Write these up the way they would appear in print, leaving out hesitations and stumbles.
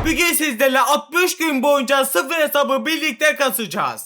Bugün sizlerle 60 gün boyunca sıfır hesabı birlikte kasacağız.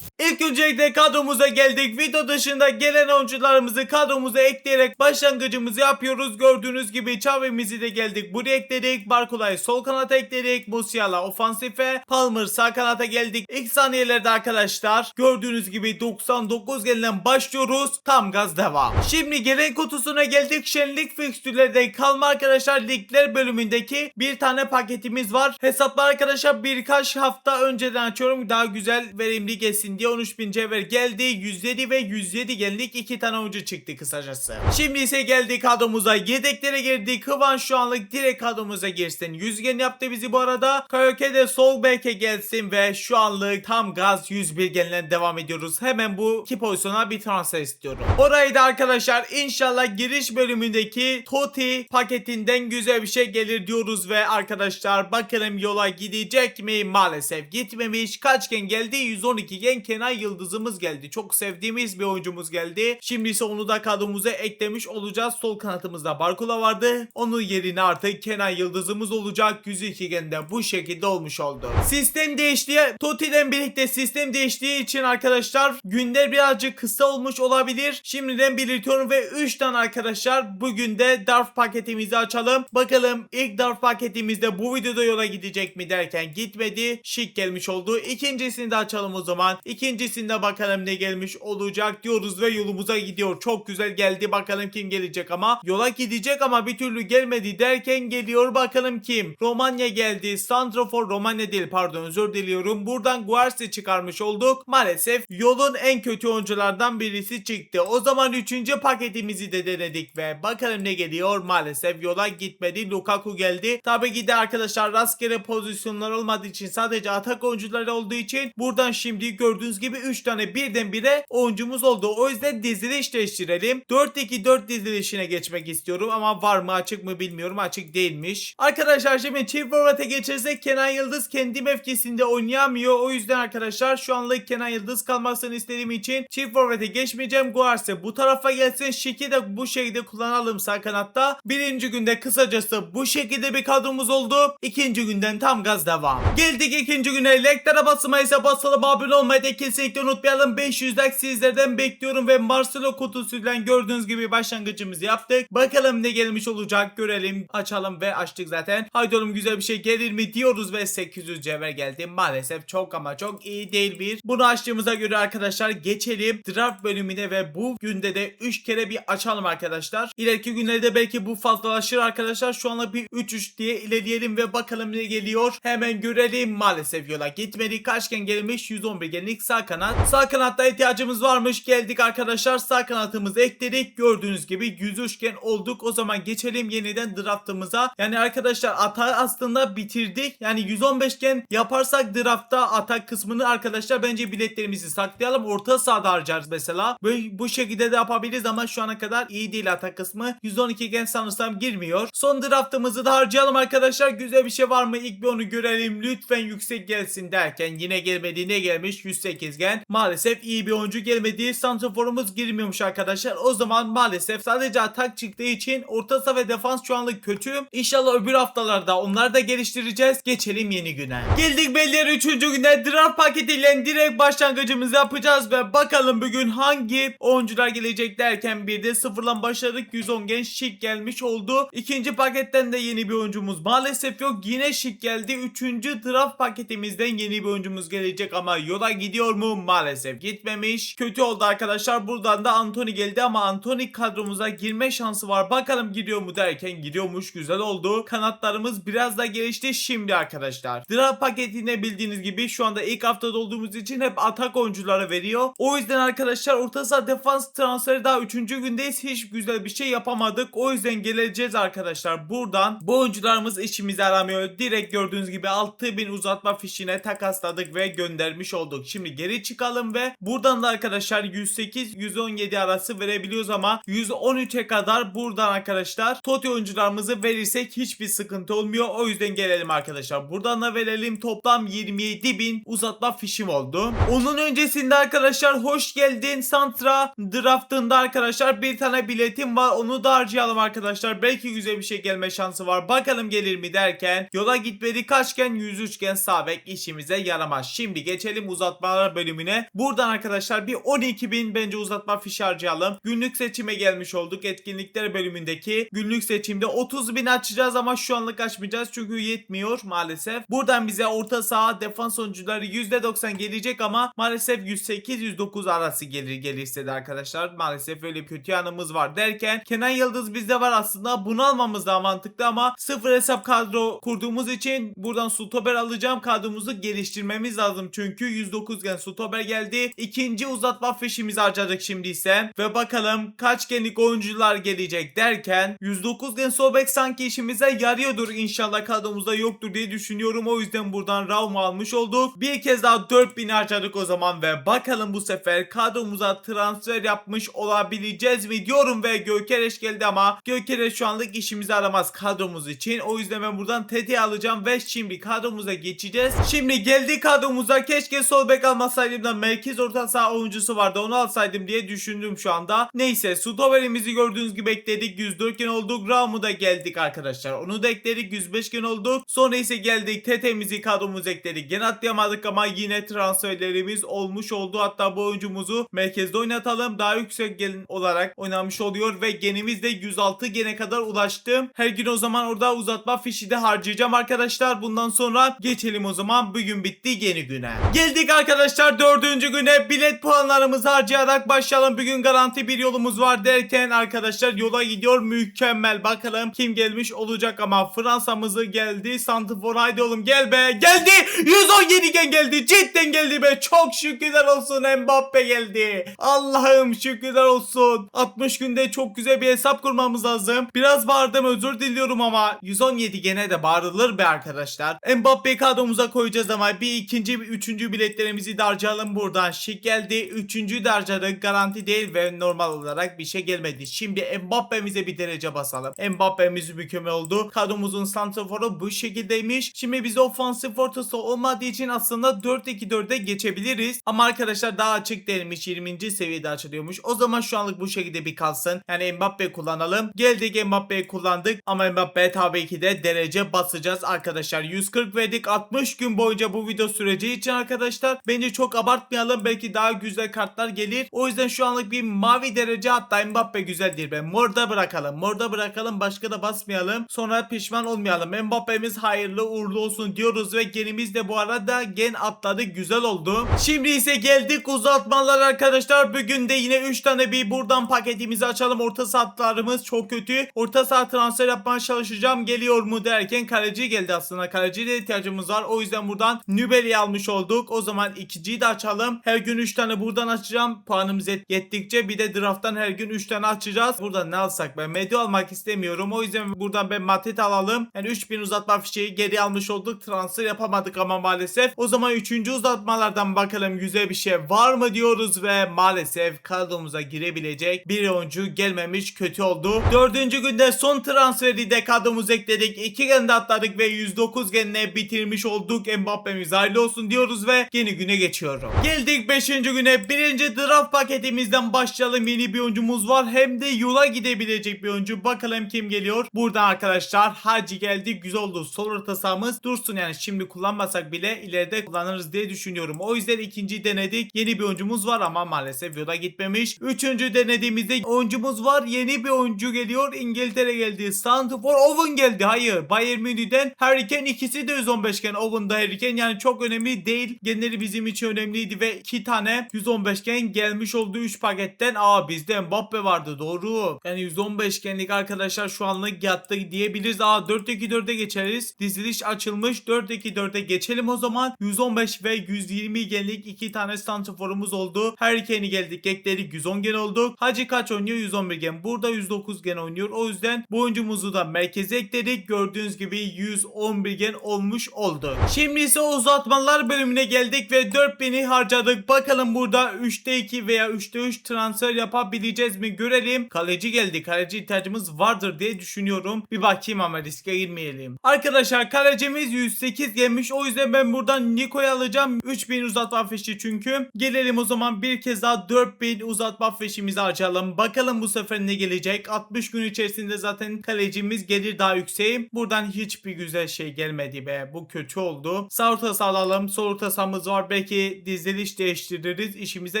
İlk öncelikle kadromuza geldik. Video dışında gelen oyuncularımızı kadromuza ekleyerek başlangıcımızı yapıyoruz. Gördüğünüz gibi Xavi'mizi de geldik. Buraya ekledik. Barkola'yı sol kanata ekledik. Musiala ofansife. Palmer sağ kanata geldik. İlk saniyelerde arkadaşlar gördüğünüz gibi 99 gelinden başlıyoruz. Tam gaz devam. Şimdi gelen kutusuna geldik. Şenlik fikstürlerde kalma arkadaşlar. Ligler bölümündeki bir tane paketimiz var. Hesaplar arkadaşlar birkaç hafta önceden açıyorum. Daha güzel verimli geçsin diye 13.000 cevher geldi. 107 ve 107 geldik. 2 tane oyuncu çıktı kısacası. Şimdi ise geldik kadromuza. Yedeklere girdik. Kıvan şu anlık direkt kadromuza girsin. Yüzgen yaptı bizi bu arada. Kayoke de sol beke gelsin ve şu anlık tam gaz 101 gelinden devam ediyoruz. Hemen bu iki pozisyona bir transfer istiyorum. Orayı da arkadaşlar inşallah giriş bölümündeki Totti paketinden güzel bir şey gelir diyoruz ve arkadaşlar bakalım yola gidecek mi? Maalesef gitmemiş. Kaç gen geldi? 112 gen Kenan Yıldız'ımız geldi. Çok sevdiğimiz bir oyuncumuz geldi. Şimdi ise onu da kadromuza eklemiş olacağız. Sol kanatımızda Barkola vardı. Onun yerine artık Kenan Yıldız'ımız olacak. 102 gende bu şekilde olmuş oldu. Sistem değişti. Totti'den birlikte sistem değiştiği için arkadaşlar günler birazcık kısa olmuş olabilir. Şimdiden belirtiyorum ve 3 tane arkadaşlar bugün de Darf paketimizi açalım. Bakalım ilk Darf paketimizde bu videoda yola gidecek mi derken gitmedi. Şık gelmiş oldu. İkincisini de açalım o zaman. İkincisinde bakalım ne gelmiş olacak diyoruz ve yolumuza gidiyor. Çok güzel geldi. Bakalım kim gelecek ama. Yola gidecek ama bir türlü gelmedi derken geliyor. Bakalım kim? Romanya geldi. Santrafor Romanya değil pardon özür diliyorum. Buradan Guarsi çıkarmış olduk. Maalesef yolun en kötü oyunculardan birisi çıktı. O zaman 3. paketimizi de denedik ve bakalım ne geliyor. Maalesef yola gitmedi. Lukaku geldi. Tabii ki de arkadaşlar rastgele pozisyonlar olmadığı için sadece atak oyuncuları olduğu için buradan şimdi gördüğünüz gibi 3 tane birdenbire oyuncumuz oldu. O yüzden diziliş değiştirelim. 4-2-4 dizilişine geçmek istiyorum ama var mı açık mı bilmiyorum. Açık değilmiş. Arkadaşlar şimdi çift forvete geçersek Kenan Yıldız kendi mevkisinde oynayamıyor. O yüzden arkadaşlar şu anlık Kenan Yıldız kalmasını istediğim için çift forvete geçmeyeceğim. Guarse bu tarafa gelsin. Şiki de bu şekilde kullanalım sağ kanatta. Birinci günde kısacası bu şekilde bir kadromuz oldu. İkinci günden tam gaz devam. Geldik ikinci güne. Leklere basmaysa basalım, abone olmayı da kesinlikle unutmayalım. 500 like sizlerden bekliyorum ve Marcelo kutusuyla gördüğünüz gibi başlangıcımızı yaptık. Bakalım ne gelmiş olacak görelim. Açalım ve açtık zaten. Haydi oğlum güzel bir şey gelir mi diyoruz ve 800 cevher geldi. Maalesef çok ama çok iyi değil bir. Bunu açtığımıza göre arkadaşlar geçelim draft bölümüne ve bu günde de 3 kere bir açalım arkadaşlar. İleriki günlerde belki bu fazlalaşır arkadaşlar. Şu anda bir 3-3 diye ilerleyelim ve bakalım ne geliyor. Hemen görelim. Maalesef yola gitmedi. Kaçken gelmiş? 111 genlik sağ kanat. Sağ kanatta ihtiyacımız varmış. Geldik arkadaşlar. Sağ kanatımızı ekledik. Gördüğünüz gibi 103 gen olduk. O zaman geçelim yeniden draftımıza. Yani arkadaşlar atağı aslında bitirdik. Yani 115 gen yaparsak draftta atak kısmını arkadaşlar bence biletlerimizi saklayalım. Orta sahada harcarız mesela. Böyle bu şekilde de yapabiliriz ama şu ana kadar iyi değil atak kısmı. 112 gen sanırsam girmiyor. Son draftımızı da harcayalım arkadaşlar. Güzel bir şey var mı? İlk bir onu görelim. Lütfen yüksek gelsin derken yine gelmedi. Ne gelmiş? 108 gen. Maalesef iyi bir oyuncu gelmedi. Santraforumuz girmiyormuş arkadaşlar. O zaman maalesef sadece atak çıktığı için orta saha ve defans şu anlık kötü. İnşallah öbür haftalarda onları da geliştireceğiz. Geçelim yeni güne. Geldik belli 3. güne draft paketiyle direkt başlangıcımızı yapacağız ve bakalım bugün hangi oyuncular gelecek derken bir de sıfırlan başladık. 110 gen şık gelmiş oldu. İkinci paketten de yeni bir oyuncumuz maalesef yok. Yine şık geldi. 3. draft paketimizden yeni bir oyuncumuz gelecek ama yola gidiyor mu? Maalesef gitmemiş. Kötü oldu arkadaşlar. Buradan da Anthony geldi ama Anthony kadromuza girme şansı var. Bakalım gidiyor mu derken gidiyormuş. Güzel oldu. Kanatlarımız biraz da gelişti şimdi arkadaşlar. Draft paketinde bildiğiniz gibi şu anda ilk haftada olduğumuz için hep atak oyuncuları veriyor. O yüzden arkadaşlar orta saha defans transferi daha 3. gündeyiz. Hiç güzel bir şey yapamadık. O yüzden geleceğiz arkadaşlar. Buradan bu oyuncularımız işimizi aramıyor. Direkt gördüğünüz gibi 6000 uzatma fişine takasladık ve göndermiş olduk. Şimdi geri çıkalım ve buradan da arkadaşlar 108-117 arası verebiliyoruz ama 113'e kadar buradan arkadaşlar Totti oyuncularımızı verirsek hiçbir sıkıntı olmuyor. O yüzden gelelim arkadaşlar. Buradan da verelim. Toplam 27.000 uzatma fişim oldu. Onun öncesinde arkadaşlar hoş geldin Santra draftında arkadaşlar bir tane biletim var. Onu da harcayalım arkadaşlar. Belki güzel bir şey gelme şansı var. Bakalım gelir mi derken yola gitmedi kaçken 103 gen sağ bek işimize yaramaz. Şimdi geçelim uzatmalar bölümüne. Buradan arkadaşlar bir 12.000 bence uzatma fişi harcayalım. Günlük seçime gelmiş olduk. Etkinlikler bölümündeki günlük seçimde 30.000 açacağız ama şu anlık açmayacağız çünkü yetmiyor maalesef. Buradan bize orta saha defans oyuncuları %90 gelecek ama maalesef 108-109 arası gelirse de arkadaşlar maalesef öyle kötü yanımız var derken Kenan Yıldız bizde var aslında, bunu almamız daha mantıklı ama sıfır hesap kadro kurduğumuz için buradan stoper alacağım. Kadromuzu geliştirmemiz lazım çünkü 109 gen stoper geldi. İkinci uzatma fişimizi harcadık şimdi ise ve bakalım kaç genlik oyuncular gelecek derken 109 gen sol bek sanki işimize yarıyordur, inşallah kadromuzda yoktur diye düşünüyorum. O yüzden buradan Raum almış olduk. Bir kez daha 4000 harcadık o zaman ve bakalım bu sefer kadromuza transfer yapmış olabileceğiz mi diyorum ve Gökereş geldi ama Gökereş şu anlık işimizi aramaz kadromuz için. O yüzden ben buradan TT alacağım ve şimdi kadromuza geçeceğiz. Şimdi geldi kadromuza, keşke sol bek almasaydım da merkez orta saha oyuncusu vardı onu alsaydım diye düşündüm şu anda. Neyse stoperimizi gördüğünüz gibi ekledik, 104 gen olduk. Raum'u da geldik arkadaşlar, onu da ekledik, 105 gen olduk. Sonra ise geldik TT'mizi kadromuza ekledik. Gene atlayamadık ama yine transferlerimiz olmuş oldu. Hatta bu oyuncumuzu merkezde oynatalım, daha yüksek gen olarak oynamış oluyor ve genimiz de 106 gene kadar ulaştım. Her gün o zaman orada uzatma fişi de harcayacağım arkadaşlar. Bundan sonra geçelim o zaman, bugün bitti yeni güne. Geldik arkadaşlar 4. güne, bilet puanlarımızı harcayarak başlayalım. Bugün garanti bir yolumuz var derken arkadaşlar yola gidiyor, mükemmel. Bakalım kim gelmiş olacak ama Fransa'mızı geldi. Santifor haydi oğlum gel be, geldi 117 gen geldi, cidden geldi be, çok şükürler olsun. Mbappe geldi, Allah'ım şükürler olsun. 60 günde çok güzel bir hesap kurmamız lazım. Biraz bağırdım, özür diliyorum ama 117 gene de bağırılır be arkadaşlar. Mbappe'yi kadromuza koyacağız ama bir ikinci bir üçüncü biletlerimizi de harcayalım buradan. Şık geldi, üçüncü de harcadık, garanti değil ve normal olarak bir şey gelmedi. Şimdi Mbappe'mize bir derece basalım. Mbappe'miz mükemmel oldu. Kadromuzun santraforu bu şekildeymiş. Şimdi bize ofansif ortası olmadığı için aslında 4-2-4'e geçebiliriz. Ama arkadaşlar daha açık değilmiş, 20. seviyede açılıyormuş. O zaman şu anlık bu şekilde bir kalsın. Yani Mbappe kullanalım. Geldik Mbappe'yi kullandık ama Mbappe tabii ki de derece basacağız arkadaşlar. 140 verdik 60 gün boyunca bu video süreci için arkadaşlar. Bence çok abartmayalım, belki daha güzel kartlar gelir. O yüzden şu anlık bir mavi derece, hatta Mbappe güzeldir be. Morda bırakalım. Morda bırakalım, başka da basmayalım. Sonra pişman olmayalım. Mbappe'miz hayırlı uğurlu olsun diyoruz ve genimiz de bu arada gen atladı, güzel oldu. Şimdi ise geldik uzatmalar arkadaşlar. Bugün de yine 3 tane bir buradan paketimizi açalım. Orta sahalarımız çok kötü. Orta saha transfer yapmaya çalışacağım, geliyor mu derken kaleci geldi aslında. Kaleciye de ihtiyacımız var. O yüzden buradan Nübel'i almış olduk. O zaman ikinciyi de açalım. Her gün 3 tane buradan açacağım. Puanımız yettikçe bir de drafttan her gün 3 tane açacağız. Buradan ne alsak, ben Medio almak istemiyorum. O yüzden buradan ben Matip alalım. Yani 3000 uzatma fişeği geri almış olduk. Transfer yapamadık ama maalesef. O zaman 3. uzatmalardan bakalım güzel bir şey var mı diyoruz ve maalesef kadromuza girebilecek bir oyuncu gelmemiş, kötü oldu. 4. günde son transferi de kadromuza ekledik. 2 gende atladık ve 109 genle bitirmiş olduk. Mbappe'miz hayırlı olsun diyoruz ve yeni güne geçiyorum. Geldik 5. güne. 1. draft paketimizden başlayalım. Yeni bir oyuncumuz var. Hem de yola gidebilecek bir oyuncu. Bakalım kim geliyor. Buradan arkadaşlar Hacı geldi. Güzel oldu. Sol orta sahamız dursun, yani şimdi kullanmasak bile ileride kullanırız diye düşünüyorum. O yüzden ikinci denedik. Yeni bir oyuncumuz var ama maalesef yola gitmemiş. 3. denediğimizde oyuncumuz var. Yeni bir oyuncu geliyor. İngiltere geldi. Santifor Owen geldi. Hayır. Bayern Münih'den Harry Kane, ikisi de 115 gen. Owen'da Harry Kane, yani çok önemli değil. Genleri bizim için önemliydi ve 2 tane 115 gen gelmiş oldu 3 paketten. Bizde Mbappe vardı, doğru. Yani 115 genlik arkadaşlar şu anlık yattı diyebiliriz. 4-2-4'e geçeriz. Diziliş açılmış. 4-2-4'e geçelim o zaman. 115 ve 120 genlik 2 tane santraforumuz oldu. Harry Kane'i geldik ekledik, 110 gen olduk. Hacı kaç oynuyor? 111 gen. Burada 109 gen oynuyor. O yüzden bu oyuncumuzu da merkeze ekledik. Gördüğünüz gibi 111 gen olmuş oldu. Şimdi ise uzatmalar bölümüne geldik ve 4000'i harcadık. Bakalım burada 3'te 2 veya 3'te 3 transfer yapabileceğiz mi görelim. Kaleci geldi. Kaleci ihtiyacımız vardır diye düşünüyorum. Bir bakayım ama riske girmeyelim. Arkadaşlar kalecimiz 108 gelmiş. O yüzden ben buradan Nico'yu alacağım. 3000 uzatma fişi çünkü. Gelelim o zaman bir kez daha 4000 uzatma fişimizi harcayalım. Bakalım bu sefer ne gelecek. 60 gün içerisinde zaten kalecimiz gelir daha yükseğe. Buradan hiçbir güzel şey gelmedi be. Bu kötü oldu. Sağ ortası alalım. Sol ortasamız var. Belki diziliş değiştiririz. İşimize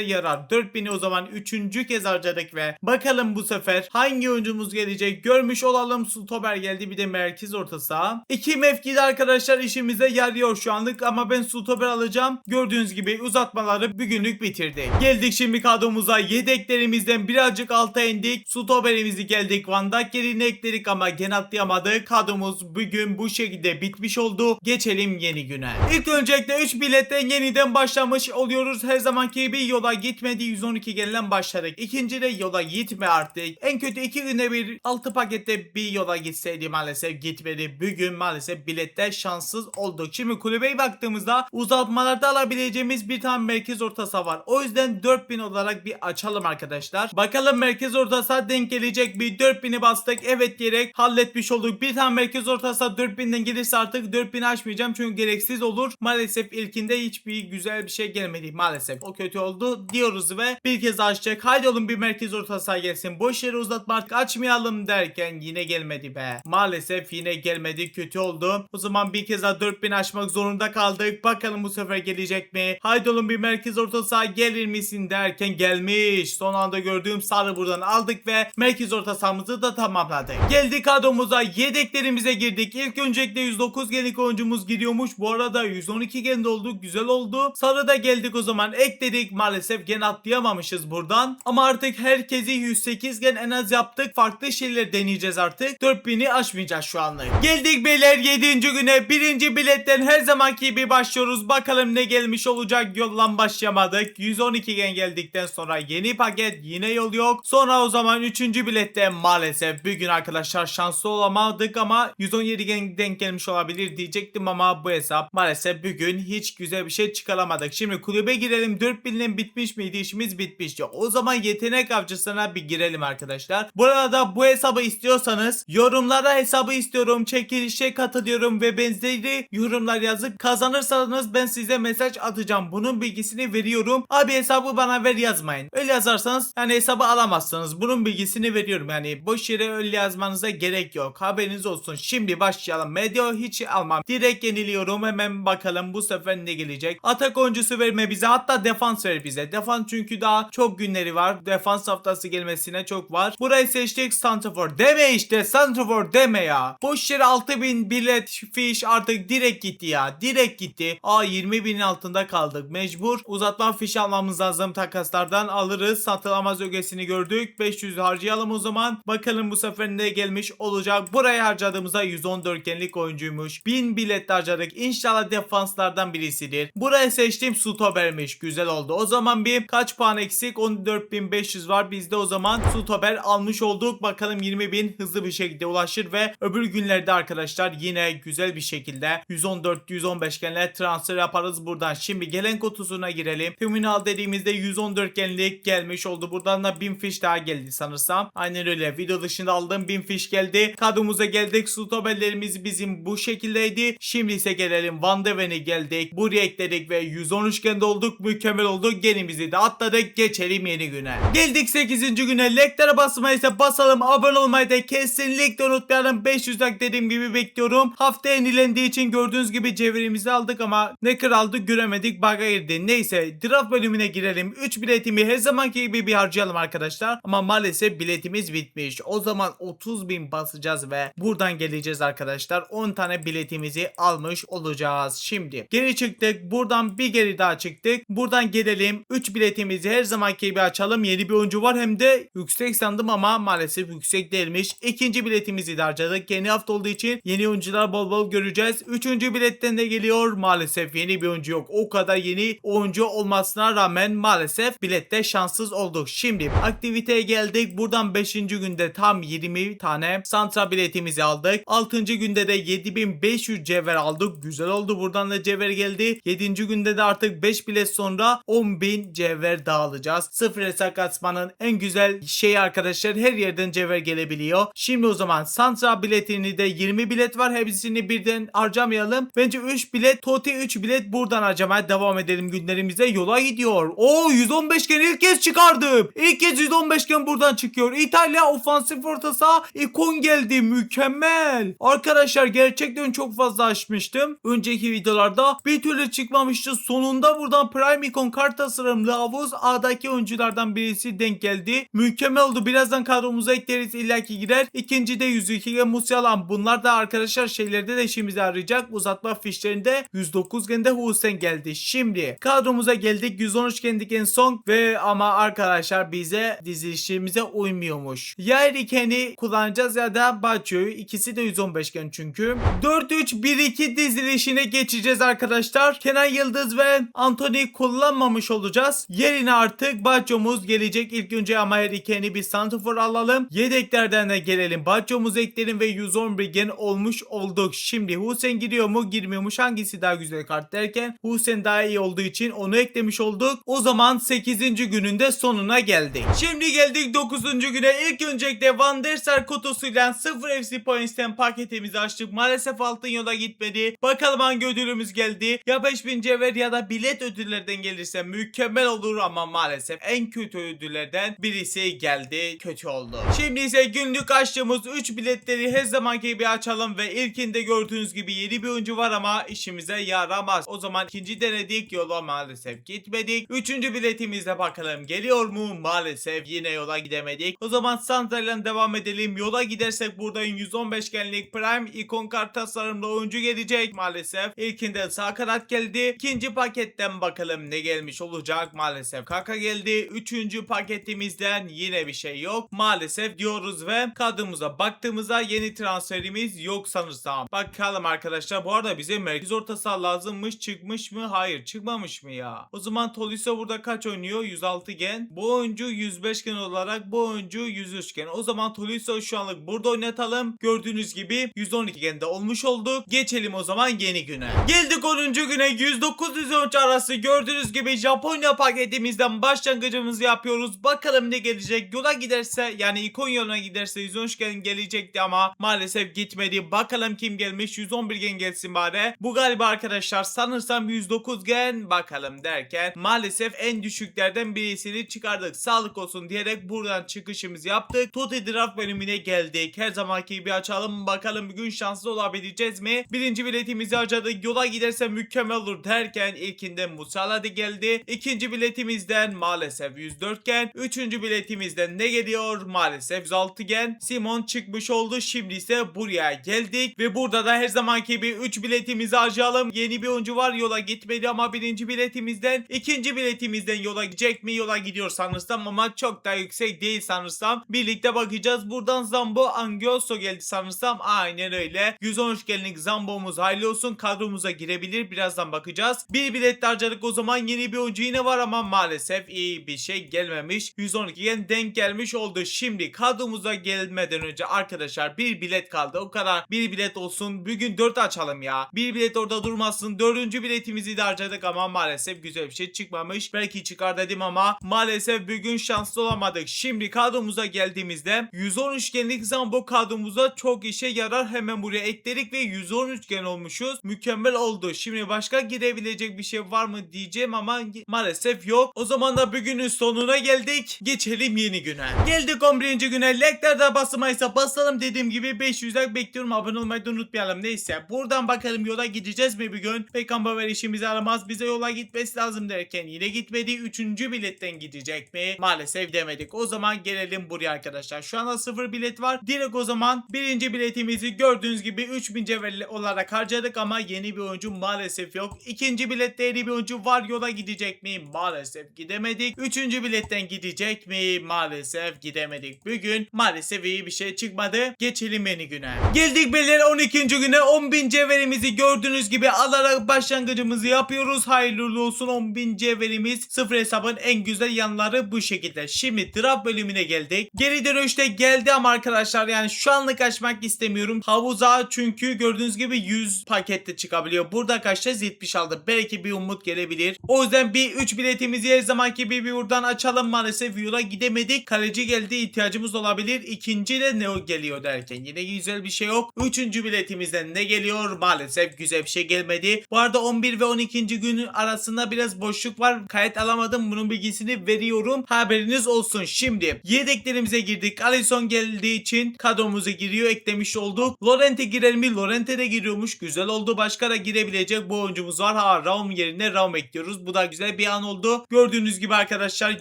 yarar. 4000'i o zaman 3. kez harcadık ve bakalım bu sefer hangi oyuncumuz gelecek görmüş olalım. Stoper geldi, bir de merkez orta saha. İki mevkide arkadaşlar işimize yarıyor şu anlık ama ben stoper alacağım. Gördüğünüz gibi uzatmaları bugünlük bitirdik. Geldik şimdi kadromuza. Yedeklerimizden birazcık alta indik. Stoperimizi geldik. Van Dijk yerine ekledik ama gene atlayamadık. Kadromuz bugün bu şekilde bitmiş oldu. Geçelim yeni güne. İlk öncelikle 3 biletten yeniden başlamış oluyoruz. Her zamanki gibi yola gitmedi. 112 gelen başladık. İkinci de yola gitme artık. En kötü 2 günde bir 6 pakette bir yola gitseydi maalesef gitmedi. Bugün maalesef bilette şanssız olduk. Şimdi kulübeye baktığımızda uzatmalarda alabileceğimiz bir tane merkez orta saha var. O yüzden 4000 olarak bir açalım arkadaşlar. Bakalım merkez orta saha denk gelecek bir 4000'i bastık. Evet diyerek halletmiş olduk. Bir tane merkez orta saha 4000'den gelirse artık 4000'i açmayacağım çünkü gereksiz olur. Maalesef ilkinde hiçbir güzel bir şey gelmedi. Maalesef o kötü oldu diyoruz ve bir kez açacak. Haydi oğlum bir merkez orta saha gelsin. Boş yere uzatma artık açmayalım derken yine gelmedi be. Maalesef yine gelmedi. Kötü oldu. O zaman bir kez daha 4000 açmak zorunda kaldık. Bakalım bu sefer gelecek mi? Haydi oğlum bir merkez orta saha gelir misin derken gelmiş. Son anda gördüğüm sarı buradan aldık ve merkez orta sahamızı da tamamladık. Geldik kadromuza. Yedeklerimize girdik. İlk öncelikle 109 genlik oyuncumuz giriyormuş. Bu arada 112 gen oldu. Güzel oldu. Sarıda geldik o zaman. Ekledik. Maalesef gen atlayamamışız buradan. Ama artık herkesi 108 gen en az yaptık. Farklı şeyler deneyeceğiz artık. 4000'i aşmayacağız şu anlık. Geldik beyler 7. güne. Birinci biletten her zamanki gibi başlıyoruz. Bakalım ne gelmiş olacak. Yoldan başlayamadık. 112 gen geldikten sonra yeni paket, yine yol yok. Sonra o zaman 3. bilette maalesef bugün arkadaşlar şanslı olamadık ama 117 gen denk gelmiş olabilir diyecektim ama bu hesap maalesef bugün hiç güzel bir şey çıkaramadık. Şimdi kulübe girelim. 4000'den bitmiş miydi? İşimiz bitmişti. O zaman yetenek avcısına bir girelim arkadaşlar. Bu arada bu hesabı istiyorsanız yorumlara hesabı istiyorum, çekilişe katılıyorum ve benzeri yorumlar yazıp kazanırsanız ben size mesaj atacağım. Bunun bilgisini veriyorum. Abi hesabı bana ver yazmayın. Öyle yazarsanız yani hesabı alamazsınız. Bunun bilgisini veriyorum. Yani boş yere öyle yazmanıza gerek yok. Haberiniz olsun. Şimdi başlayalım. Medya hiç almam. Direkt yeniliyorum. Hemen bakalım bu sefer ne gelecek. Atak oyuncusu verme bize. Hatta defans ver bize. Defans çünkü daha çok günleri var. Defans haftası gelmesine çok var. Burayı seçtik. Santrafor. Deme işte. Santrafor deme ya. Boş yere 6000 bilet fiş artık direkt gitti ya. Direkt gitti. 20.000'in altında kaldık. Mecbur uzatma fiş almamız lazım. Takaslardan alırız. Satılamaz ögesini gördük. 500 harcayalım o zaman. Bakalım bu sefer ne gelmiş olacak. Buraya harcadığımızda 114 genlik oyuncuymuş. 1000 bilet harcadık. İnşallah defanslardan birisidir. Buraya seçtiğim stopermiş. Güzel oldu. O zaman bir kaç puan eksik? 14.500 var. Bizde o zaman stoper almış olduk. Bakalım 20.000 hızlı bir şekilde ulaşır ve öbür günlerde arkadaşlar yine güzel bir şekilde 114-115 genle transfer yaparız buradan. Şimdi gelen kutusuna girelim. Terminal dediğimizde 114 genlik gelmiş oldu. Buradan da 1000 fiş daha geldi sanırsam. Aynen öyle. Video dışında aldığım 1000 fiş geldi. Kadromuza geldik. Stoperlerimiz bizim bu şekildeydi. Şimdi ise gelelim. Van de Ven'e geldik. Buraya ekledik ve 113 gende olduk. Mükemmel oldu. Genimizi de atladık. Geçelim yeni güne. Geldik 8. güne. Like'lara basmayı ise basalım. Abone olmayı da kesinlikle unutmayalım. 500 like dediğim gibi bekliyorum. Hafta yenilendiği için gördüğünüz gibi cevherimizi aldık ama ne kraldı göremedik. Bug'a girdi. Neyse draft bölümüne girelim. 3 biletimi her zamanki gibi bir harcayalım arkadaşlar. Ama maalesef biletimiz bitmiş. O zaman 30.000 basacağız ve buradan geleceğiz arkadaşlar. 10 tane biletimizi almış olacağız. Şimdi geri çıktık. Buradan bir geri daha çıktık. Buradan gelelim. 3 biletimizi her zamanki gibi açalım. Yeni bir oyuncu var hem de yüksek sandım ama maalesef yüksek değilmiş. İkinci biletimizi de harcadık. Yeni hafta olduğu için yeni oyuncular bol bol göreceğiz. Üçüncü biletten de geliyor. Maalesef yeni bir oyuncu yok. O kadar yeni oyuncu olmasına rağmen maalesef bilette şanssız olduk. Şimdi aktiviteye geldik. Buradan 5. günde tam 20 tane santra biletimizi aldık. 6. günde de 7500 cevher aldık. Güzel oldu. Buradan da cevher geldi. 7. günde de artık 5 bilet sonra 10.000 cevher dağılacağız. Sıfır hesap kasmanın en güzel şeyi arkadaşlar, her yerden cevher gelebiliyor. Şimdi o zaman Santra biletini de 20 bilet var. Hepsini birden harcamayalım. Bence 3 bilet, Toti 3 bilet, buradan harcamaya devam edelim, günlerimize yola gidiyor. Oo, 115 gen ilk kez çıkardım. İlk kez 115 gen buradan çıkıyor. İtalya ofansif orta saha ikon geldi. Mükemmel. Arkadaşlar gerçekten çok fazla açmıştım. Önceki videolarda bir türlü çıkmamıştı. Sonunda buradan Prime ikon kart tasarımlı havuz A'daki oyunculardan birisi denk geldi. Mükemmel oldu. Birazdan kadromuza ekleriz, illaki girer. İkinci de 102 gen Musiala. Bunlar da arkadaşlar şeylerde de işimize yarayacak. Uzatma fişlerinde 109 gende Hüseyin geldi. Şimdi kadromuza geldik. 113 gendik en son ve ama arkadaşlar bize dizilişimize uymuyormuş. Ya Harry Kane'i kullanacağız ya da Batshuayi. İkisi de 115 gen çünkü. 4-3-1-2 dizilişine geçeceğiz arkadaşlar. Kenan Yıldız ve Anthony kullanmamış olacağız. Yerine artık Batshuayi'muz gelecek. İlk önce ama Harry Kane'i bir santrafor alalım. Yedeklerden de gelelim. Batshuayi'muzu ekleyelim ve 111 gen olmuş olduk. Şimdi Hüseyin giriyor mu girmiyormuş, hangisi daha güzel kart derken Hüseyin daha iyi olduğu için onu eklemiş olduk. O zaman 8. günün de sonuna geldik. Şimdi geldik 9. güne. İlk öncelikle Van der Sar kutusuyla 0 FC Points'ten paketimizi açtık. Maalesef altın yola gitmedi. Bakalım hangi ödülümüz geldi. Ya 5000 cevher ya da bilet ödüllerden gelirse mükemmel olur ama maalesef en kötü ödüllerden birisi geldi. Kötü oldu. Şimdi ise günlük açtığımız 3 biletleri her zamanki gibi açalım ve ilkinde gördüğünüz gibi yeni bir oyuncu var ama işimize yaramaz. O zaman ikinci denedik, yola maalesef gitmedik. Üçüncü biletimizle bakalım geliyor mu? Maalesef yine yola gidemedik. O zaman Santa ile devam edelim. Yola gidersek buradan 115 genlik Prime ikon kart tasarımlı oyuncu gelecek. Maalesef ilkinden sağ kanat geldi. İkinci paketten bakalım ne gelmiş olacak. Maalesef Kaka geldi. Üçüncü paketimizden yine bir şey yok. Maalesef diyoruz ve kadromuza baktığımızda yeni transferimiz yok sanırsam. Bakalım arkadaşlar. Bu arada bize merkez orta saha lazımmış. Çıkmış mı? Hayır, çıkmamış mı ya? O zaman Tolisso burada kaç oynuyor? 106 gen. Bu oyuncu 105 gen olarak, bu oyuncu 103 gen. O zaman Tolisso şu anlık burada oynatalım. Gördüğünüz gibi 112 gende olmuş olduk. Geçelim o zaman yeni güne. Geldik 10. güne. 109-113 arası gördüğünüz gibi Japonya paketimizden başlangıcımızı yapıyoruz. Bakalım ne gelecek? Yola giderse, yani ikon yoluna giderse 113 gen gelecekti ama maalesef gitmedi. Bakalım kim gelmiş? 111 gen gelsin bari. Bu galiba arkadaşlar sanırsam 109 gen. Bakalım derken maalesef en düşüklerden birisini çıkardık. Sağlık olsun diyerek buradan çıkışımızı yaptık. Tote Draft bölümüne geldik. Her zamanki gibi açalım. Bakalım bugün şanslı olabileceğiz mi? Birinci biletimizi harcadık. Yola giderse mükemmel olur derken ilkinden Musiala da geldi. İkinci biletimizden maalesef 104 gen. Üçüncü biletimizden ne geliyor? Maalesef 106 gen. Simon çıkmış oldu. Şimdi ise buraya geldik ve burada da her zamanki gibi 3 biletimizi harcayalım. Yeni bir oyuncu var, yola gitmedi ama birinci biletimizden, ikinci biletimizden yola gidecek mi? Yola gidiyor sanırsam ama çok da yüksek değil sanırsam. Birlikte bakacağız. Buradan Zambo Angioso geldi sanırsam. Aynen öyle. 113 genlik Zambo'muz hayırlı olsun. Kadromuza girebilir. Birazdan bakacağız. Bir bilet harcadık, o zaman yeni bir oyuncu yine var ama maalesef iyi bir şey gelmemiş. 112 gen denk gelmiş oldu. Şimdi kadromuza gelmeden önce arkadaşlar bir bilet kaldı. O kadar. Bir bilet olsun. Bugün 4 açalım ya. Bir bilet orada durmasın. Dördüncü biletimizi de harcadık ama maalesef güzel bir şey çıkmamış. Belki çıkar dedim ama maalesef bugün şanslı olamadık. Şimdi kadromuza geldiğimizde 113 genlik Zambo kadromuza çok işe yarar. Hemen buraya ekledik ve 113 gen olmuşuz. Mükemmel oldu. Şimdi başka girebilecek bir şey var mı diyeceğim ama maalesef yok. O zaman da bugünün sonuna geldik. Geçelim yeni güne. Geldik 11. güne. Like'larda basmaysa basalım, dediğim gibi 500 like bekliyorum. Abone olmayı da unutmayalım. Neyse buradan bakalım yola gideceğiz mi bugün? Peygamber işimizi aramaz. Bize yola gitmesi lazım derken yine gitmedi. Üçüncü biletten gidecek mi? Maalesef demedik. O zaman gelelim buraya arkadaşlar. Şu anda 0 bilet var. Direkt o zaman birinci biletimizi gördüğünüz gibi 3000 cevherli olarak harcadık ama yeni bir oyuncu maalesef yok. İkinci bilette yeni bir oyuncu var. Yola gidecek mi? Maalesef gidemedik. Üçüncü biletten gidecek mi? Maalesef gidemedik. Bugün maalesef iyi bir şey çıkmadı. Geçelim yeni güne. Geldik beyler 12. güne. 10.000 cevherimizi gördüğünüz gibi alarak başlangıcımızı yapıyoruz. Hayırlı olsun 10.000 cevherimiz. Sıfır hesabın en güzel yanları bu şekilde. Şimdi draft bölümüne geldik. Geri dönüşte geldi ama arkadaşlar yani şu anlık açmak istemiyorum. Havuza çünkü gördüğünüz gibi 100 pakette çıkabiliyor. Burada kaçacağız? 70 aldı. Belki belki bir umut gelebilir. O yüzden bir 3 biletimizi her zamanki gibi bir buradan açalım. Maalesef yola gidemedik. Kaleci geldi, ihtiyacımız olabilir. İkinci de ne geliyor derken yine güzel bir şey yok. Üçüncü biletimizden ne geliyor? Maalesef güzel bir şey gelmedi. Bu arada 11 ve 12. gün arasında biraz boşluk var. Kayıt alamadım. Bunun bilgisini veriyorum. Haberiniz olsun. Şimdi yedeklerimize girdik. Alisson geldiği için kadromuza giriyor. Eklemiş olduk. Llorente girer mi? Llorente de giriyormuş. Güzel oldu. Başka da girebilecek bu oyuncumuz var. Raum yerine Raum ekliyoruz. Bu da güzel bir an oldu. Gördüğünüz gibi arkadaşlar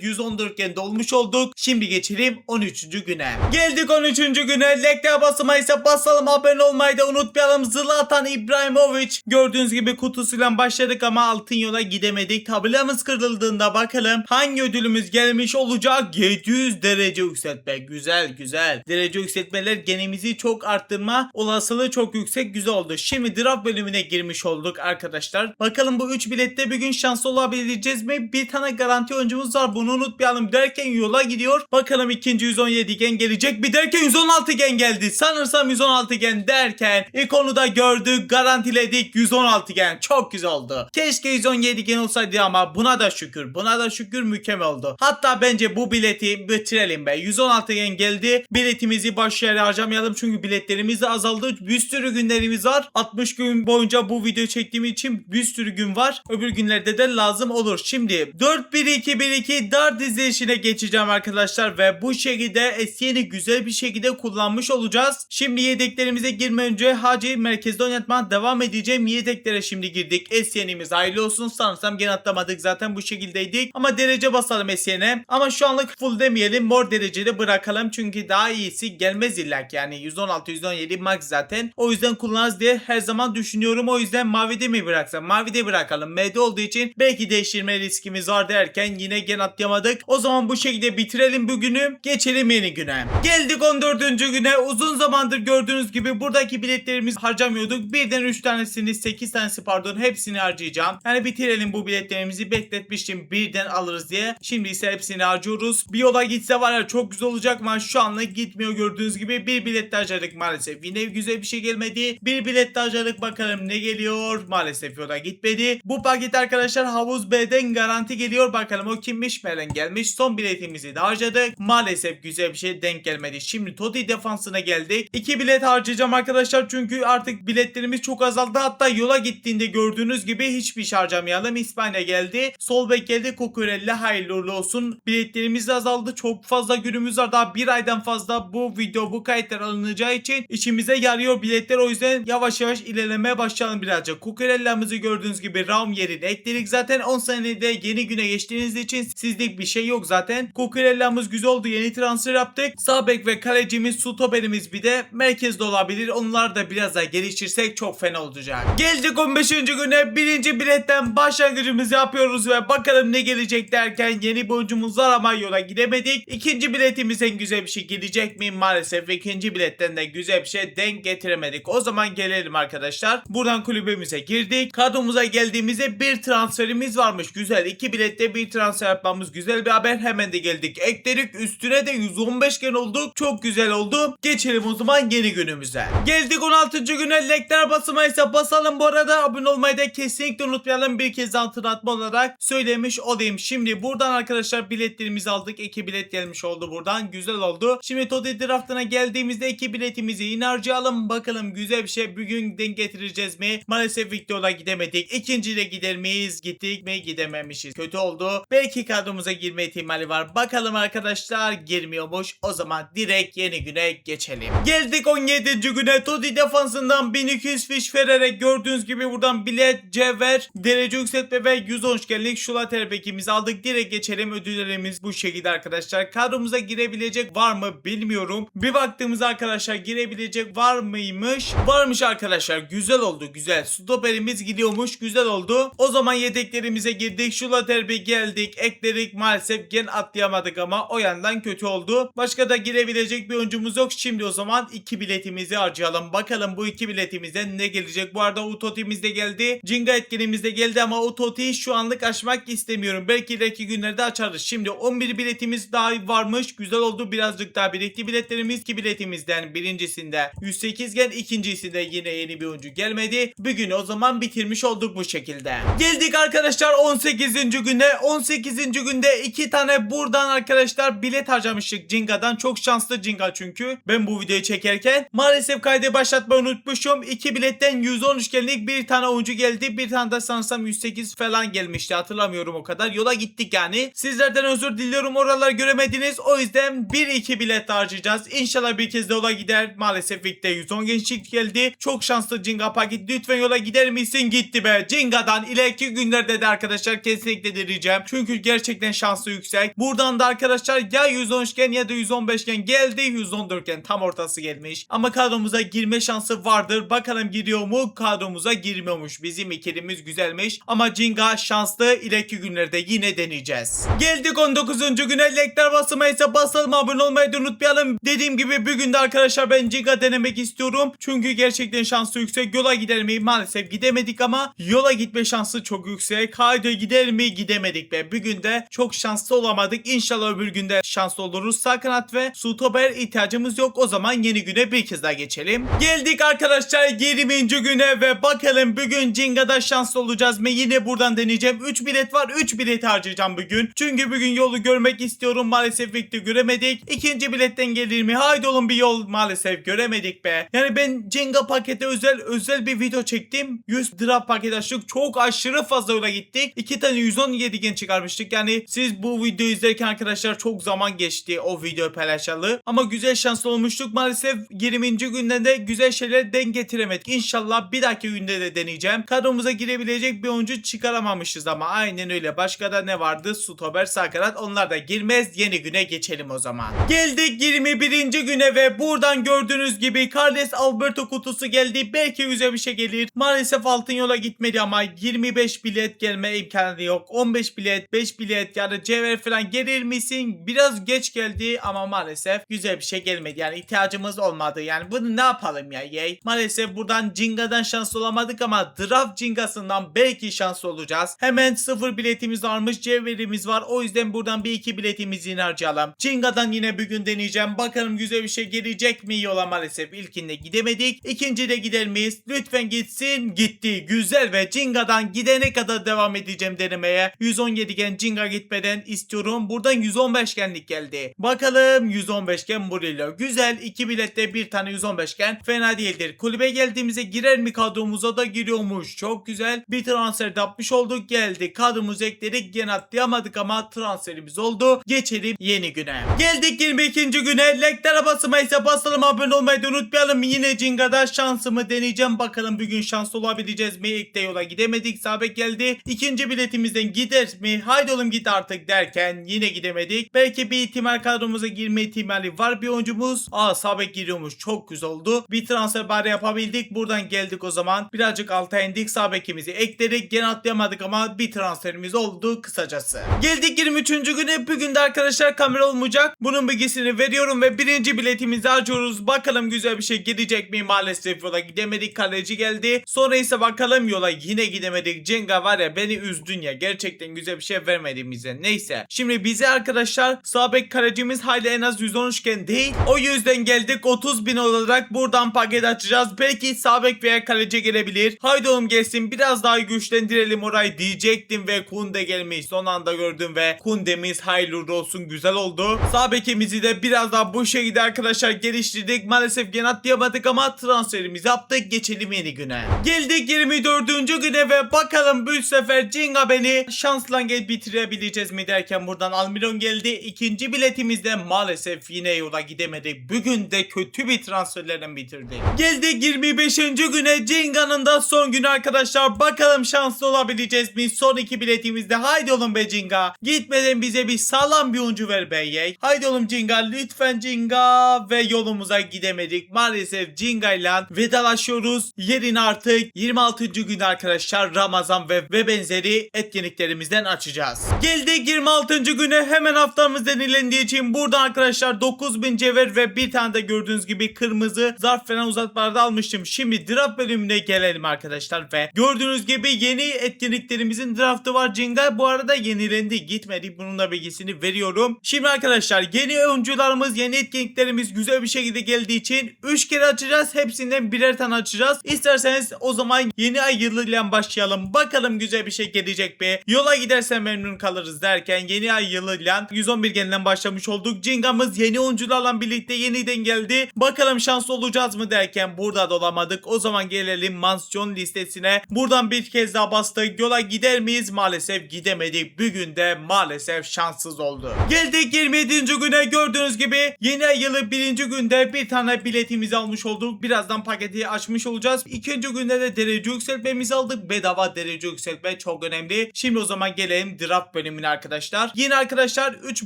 114 gen dolmuş olduk. Şimdi geçelim 13. güne. Geldik 13. güne. Lekte basamaysa basalım. Abone olmayı da unutmayalım. Zlatan İbrahimovic. Gördüğünüz gibi kutusuyla başladık ama altın yola gidemedik. Tabelamız kırıldığında bakalım hangi ödülümüz gelmiş olacak? 700 derece yükseltme. Güzel güzel. Derece yükseltmeler genimizi çok arttırma olasılığı çok yüksek. Güzel oldu. Şimdi draft bölümüne girmiş olduk arkadaşlar. Bakalım bu 3 bilette bir gün şanslı olabileceğiz mi? Bir tane garanti oyuncumuz var. Bunu unutmayalım derken yola gidiyor. Bakalım ikinci 117 gen gelecek. Bir derken 116 gen geldi. Sanırsam 116 gen derken ikonu da gördük. Garantiledik 116 gen. Çok güzel oldu. Keşke 117 gen olsaydı ama buna da şükür. Buna da şükür mükemmel oldu. Hatta bence bu bileti bitirelim be. 116 gen geldi. Biletimizi boş yere harcamayalım çünkü biletlerimiz de azaldı. Bir sürü günlerimiz var. 60 gün boyunca bu video çektiğim için bir sürü gün var. Öbür günlerde de lazım olur. Şimdi 4-1-2-1-2 dart dizilişine geçeceğim arkadaşlar ve bu şekilde SC'ni güzel bir şekilde kullanmış olacağız. Şimdi yedeklerimize girmeden önce Hacı merkezde oynatmaya devam edeceğim. Yedeklere şimdi girdik. SC'nimiz hayırlı olsun. Sanırsam gene atlamadık, zaten bu şekildeydik. Ama derece basalım SC'ne. Ama şu anlık full demeyelim. Mor derecede bırakalım çünkü daha iyisi gelmez illaki. Yani 116-117 max zaten. O yüzden kullanırız diye her zaman düşünüyorum. O yüzden mavide mi bıraksam? Mavide bırakalım. MD olduğu için belki değiştirme riskimiz var derken yine gen atlayamadık. O zaman bu şekilde bitirelim bugünü. Geçelim yeni güne. Geldik 14. güne. Uzun zamandır gördüğünüz gibi buradaki biletlerimizi harcamıyorduk. Birden 3 tanesini 8 tanesi pardon hepsini harcayacağım. Yani bitirelim bu biletlerimizi, bekletmiştim birden alırız diye. Şimdi ise hepsini harcıyoruz. Bir yola gitse var ya çok güzel olacak ama şu anlık gitmiyor gördüğünüz gibi. Bir bilet harcadık maalesef. Yine güzel bir şey gelmedi. Bir bilet harcadık, bakalım ne geliyor. Maalesef yola gitmedi. Bu paket arkadaşlar Havuz B'den garanti geliyor. Bakalım o kimmiş? Melen gelmiş. Son biletimizi de harcadık. Maalesef güzel bir şey denk gelmedi. Şimdi Totti defansına geldik. 2 bilet harcayacağım arkadaşlar çünkü artık biletlerimiz çok azaldı. Hatta yola gittiğinde gördüğünüz gibi hiçbir şey harcamayalım. İspanya geldi. Sol bek geldi. Cucurella hayırlı uğurlu olsun. Biletlerimiz de azaldı. Çok fazla günümüz var. Daha bir aydan fazla bu video, bu kayıtlar alınacağı için içimize yarıyor biletler. O yüzden yavaş yavaş ilerlemeye başlayalım birazcık. Cucurella'mızı gördüğünüz gibi Raum yerine ekledik. Zaten 10 senede yeni güne geçtiğiniz için sizlik bir şey yok zaten. Cucurella'mız güzel oldu. Yeni transfer yaptık. Sağ bek ve kalecimiz, stoperimiz bir de merkezde olabilir. Onları da biraz daha geliştirsek çok fena olacak. Geldik 15. güne. Birinci biletten başlangıcımızı yapıyoruz ve bakalım ne gelecek derken yeni bir oyuncumuz var ama yola gidemedik. İkinci biletimiz en güzel bir şey gelecek mi? Maalesef ikinci biletten de güzel bir şey denk getiremedik. O zaman gelelim arkadaşlar. Buradan kulübümüze girdik. Kadromuza geldiğimizde bir transferimiz varmış. Güzel. 2 bilette bir transfer yapmamız güzel bir haber. Hemen de geldik. Ekledik. Üstüne de 115 gen olduk. Çok güzel oldu. Geçelim o zaman yeni günümüze. Geldik 16. güne. Lekler basamaysa basalım. Bu arada abone olmayı da kesinlikle unutmayalım. Bir kez hatırlatma olarak söylemiş olayım. Şimdi buradan arkadaşlar biletlerimizi aldık. 2 bilet gelmiş oldu buradan. Güzel oldu. Şimdi Totti draftına geldiğimizde 2 biletimizi yine harcayalım. Bakalım güzel bir şey bugün denk getireceğiz mi? Maalesef Victor'la gidemedik. İkinciyle gider miyiz? Gittik mi? Gidememişiz. Kötü oldu. Belki kadromuza girme ihtimali var. Bakalım arkadaşlar, girmiyormuş. O zaman direkt yeni güne geçelim. Geldik 17. güne. Totti defansından 1200 fiş vererek gördüğünüz gibi buradan bilet, cevher, derece yükseltme ve 110 genlik şulater bekimizi aldık. Direkt geçelim. Ödüllerimiz bu şekilde arkadaşlar. Kadromuza girebilecek var mı bilmiyorum. Bir baktığımız arkadaşlar girebilecek var mıymış? Varmış arkadaşlar. Güzel oldu. Güzel. Stoperimiz gidiyormuş. Güzel oldu. O zaman yedeklerimize girdik. Şulater bek geldik. Ekledik. Maalesef gen atlayamadık ama o yandan kötü oldu. Başka da girebilecek bir oyuncumuz yok. Şimdi o zaman 2 biletimizi harcayalım. Bakalım bu 2 biletimizden ne gelecek? Bu arada Utoti'miz de geldi. Jinga etkinimiz de geldi ama Utoti'yi şu anlık açmak istemiyorum. Belki ileriki günlerde açarız. Şimdi 11 biletimiz daha varmış. Güzel oldu. Birazcık daha birikti biletlerimiz. 2 biletimizden birincisinde 108 gen, ikincisinde yine yeni bir oyuncu gelmedi. Bugün o zaman bitirmiş olduk bu şekilde. Geldik arkadaşlar 18. güne. 18. günde 2 tane buradan arkadaşlar bilet harcamıştık Cinga'dan. Çok şanslı Cinga çünkü. Ben bu videoyu çekerken maalesef kaydı başlatmayı unutmuşum. 2 biletten 113 geldik. Bir tane oyuncu geldi. Bir tane de sanırsam 108 falan gelmişti. Hatırlamıyorum o kadar. Yola gittik yani. Sizlerden özür diliyorum. Oraları göremediniz. O yüzden 1-2 bilet harcayacağız. İnşallah bir kez de yola gider. Maalesef ilk de 110 gençlik geldi. Çok şanslı Cinga paket. Lütfen yola gider misin? Gitti be. Cinga'dan ileriki günlerde de arkadaşlar kesinlikle deneyeceğim. Çünkü gerçekten şansı yüksek. Buradan da arkadaşlar ya 113 gen ya da 115 gen geldi. 114 gen tam ortası gelmiş. Ama kadromuza girme şansı vardır. Bakalım giriyor mu? Kadromuza girmiyormuş. Bizim ikilimiz güzelmiş. Ama Cinga şanslı. İleriki günlerde yine deneyeceğiz. Geldik 19. güne. Like'ler basılmaysa basalım, abone olmayı da unutmayalım. Dediğim gibi bugün de arkadaşlar ben Cinga denemek istiyorum. Çünkü gerçekten şansı yüksek. Yola gider mi? Maalesef gidemedik ama yola gitme şansı çok yüksek. Haydi gider mi? Gidemedik be. Bugün de çok şanslı olamadık. İnşallah öbür günde şanslı oluruz. Sakanat ve Sutober ihtiyacımız yok. O zaman yeni güne bir kez daha geçelim. Geldik arkadaşlar 20. güne ve bakalım bugün Cinga'da şanslı olacağız mı? Yine buradan deneyeceğim. 3 bilet var. 3 bilet harcayacağım bugün. Çünkü bugün yolu görmek istiyorum. Maalesef ilk de göremedik. İkinci biletten gelir mi? Haydi oğlum bir yol, maalesef göremedik be. Yani ben Cinga pakete özel bir video çektim. 100 lira paket açtık. Çok aşırı fazla yola gittik. 2 tane 117 gen çıkarmıştık. Yani siz bu videoyu izlerken arkadaşlar çok zaman geçti o video paylaşalı. Ama güzel şanslı olmuştuk. Maalesef 20. günden de güzel şeyler denk getiremedik. İnşallah bir dahaki günde de deneyeceğim. Kadromuza girebilecek bir oyuncu çıkaramamışız ama aynen öyle. Başka da ne vardı? Sutober, Sakarat, onlar da girmez. Yeni güne geçelim o zaman. Geldik 21. güne ve buradan gördüğünüz gibi Carles Alberto kutusu geldi. Belki güzel bir şey gelir. Maalesef altın yola gitmedi ama 25 bilet gelme imkanı yok. 15 bilet, 5 bilet ya da cevher falan gelir misin? Biraz geç geldi ama maalesef güzel bir şey gelmedi. Yani ihtiyacımız olmadı. Yani bunu ne yapalım ya yey? Maalesef buradan Cinga'dan şanslı olamadık ama draft Cinga'sından belki şanslı olacağız. Hemen 0 biletimiz varmış. Cevherimiz var. O yüzden buradan bir 2 biletimizi yine harcayalım. Cinga'dan yine bugün deneyeceğim. Bakalım güzel bir şey gelecek mi yola? Maalesef ilkinde gidemedik. İkincide gider miyiz? Lütfen gitsin. Gitti. Güzel ve Cinga'dan gidene kadar devam edeceğim denemeye. 117 gen Cinga gitmeden istiyorum. Buradan 115 genlik geldi. Bakalım 115 gen Murillo. Güzel. 2 bilette bir tane 115 gen. Fena değildir. Kulübe geldiğimizde girer mi, kadromuza da giriyormuş. Çok güzel. Bir transfer de yapmış olduk. Geldi. Kadromuzu ekledik. Gene atlayamadık ama transferimiz oldu. Geçelim yeni güne. Geldik 22. güne. Like'lara basmaysa basalım, abone olmayı da unutmayalım. Yine Cinga'da şansımı deneyeceğim. Bakalım bugün şanslı olabileceğiz mi? İlk de yola gidemedik. Sabek geldi. İkinci biletimizden gider mi? Haydi oğlum git artık derken yine gidemedik. Belki bir ihtimal kadromuza girme ihtimali var bir oyuncumuz. Sabek giriyormuş. Çok güzel oldu. Bir transfer bari yapabildik. Buradan geldik o zaman. Birazcık alta indik. Sabekimizi ekledik. Gene atlayamadık ama bir transferimiz oldu kısacası. Geldik 23. güne. Bugün de arkadaşlar kamera olmayacak. Bunun bilgisini veriyorum ve birinci biletimizi harcıyoruz. Bakalım güzel bir şey gelecek mi? Maalesef yola gidemedik. Kaleci geldi. Sonra ise bakalım yola yine gidemedik. Cenga var ya, beni üzdün ya. Gerçekten güzel bir şey vermedi bize. Neyse. Şimdi bize arkadaşlar sağ bek kalecimiz hala en az 113 gen değil. O yüzden geldik 30.000 olarak buradan paket açacağız. Belki sağ bek veya kaleci gelebilir. Haydi oğlum gelsin. Biraz daha güçlendirelim orayı diyecektim ve Kunde gelmiş. Son anda gördüm ve Kunde'miz hayırlı olsun, güzel oldu. Sağ bekimizi de biraz daha bu şekilde arkadaşlar geliştirdik. Maalesef gene atlayamadık ama transferimizi yaptık. Geçelim yeni güne. Geldik 24. güne ve bakalım bu sefer Cinga beni şansla bitirebileceğiz mi derken buradan Almiron geldi. İkinci biletimizde maalesef yine yola gidemedik. Bugün de kötü bir transferlerden bitirdik. Geldik 25. güne. Cinga'nın da son günü arkadaşlar. Bakalım şanslı olabileceğiz mi? Son iki biletimizde. Haydi oğlum be Cinga. Gitmeden bize bir sağlam bir oyuncu ver be yey. Haydi oğlum Cinga. Lütfen Cinga. Ve yolumuza gidemedik. Maalesef Cinga ile vedalaşıyoruz. Yerine artık 26. gün arkadaşlar Ramazan ve benzeri etkinliklerimizden açacağız. Geldik 26. güne. Hemen haftamızdan ilerlediği için burada arkadaşlar 9000 cevher ve bir tane de gördüğünüz gibi kırmızı zarf falan uzatmalarda almıştım. Şimdi draft bölümüne gelelim arkadaşlar ve gördüğünüz gibi yeni etkinliklerimizin draftı var. Cinga bu arada yenilendi, gitmedi. Bunun da bilgisini veriyorum. Şimdi arkadaşlar yeni oyuncularımız, yeni etkinliklerimiz güzel bir şekilde geldiği için 3 kere açacağız. Hepsinden birer tane açacağız. İsterseniz o zaman yeni ay yılı biletlerle başlayalım. Bakalım güzel bir şey gelecek mi? Yola gidersen memnun kalırız derken yeni ay yılıyla 111 genden başlamış olduk. Cinga'mız yeni oyuncularla birlikte yeniden geldi. Bakalım şanslı olacağız mı derken burada da olamadık. O zaman gelelim mansiyon listesine. Buradan bir kez daha bastık. Yola gider miyiz? Maalesef gidemedik. Bugün de maalesef şanssız oldu. Geldik 27. güne. Gördüğünüz gibi yeni ay yılı 1. günde bir tane biletimizi almış olduk. Birazdan paketi açmış olacağız. 2. günde de derece yükseltmemizi aldık. Bedava derece yükseltme çok önemli. Şimdi o zaman gelelim draft bölümüne arkadaşlar. Yine arkadaşlar 3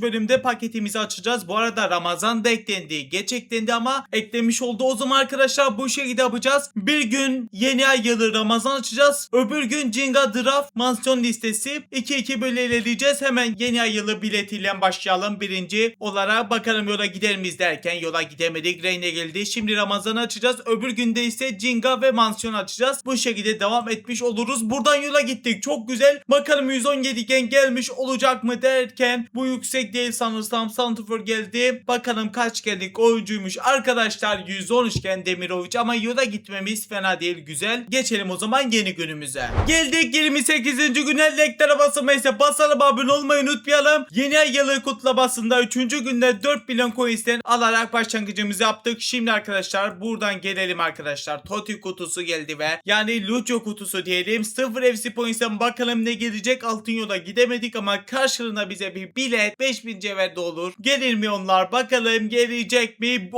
bölümde paketimizi açacağız. Bu arada Ramazan da eklendi. Geç eklendi ama eklemiş oldu. O zaman arkadaşlar bu şekilde yapacağız. Bir gün yeni ay yılı Ramazan açacağız. Öbür gün Jenga draft mansiyon listesi. 2-2 böyle ilerleyeceğiz. Hemen yeni ay yılı biletiyle başlayalım. Birinci olarak bakalım yola gider miyiz derken yola gidemedik. Reyne geldi. Şimdi Ramazan'ı açacağız. Öbür günde ise Jenga ve mansiyon açacağız. Bu şekilde devam etmiş oluruz. Buradan yola gittik. Çok güzel. Bakalım 117 gen gelmiş olacak mı derken bu yüksek değil sanırsam. Santifor geldi. Bakalım kaç genlik oyuncuymuş. Arkadaşlar 113 gen Demirovic ama yola gitmemiz fena değil. Güzel. Geçelim o zaman yeni günümüze. Geldik 28. güne. Leklere basılmaysa basalım, abone olmayı unutmayalım. Yeni ay yılı kutlamasında 3. günde 4 milyon coins'ten alarak başlangıcımızı yaptık. Şimdi arkadaşlar buradan gelelim arkadaşlar. Toti kutusu geldi ve yani Lucio kutusu diyelim. 0 FC Points'ten bakalım ne gelecek. Altın yola gidemedik ama karşılığında bize bir bilet 5000 cevher de olur. Gelir mi onlar? Bakalım gelecek mi?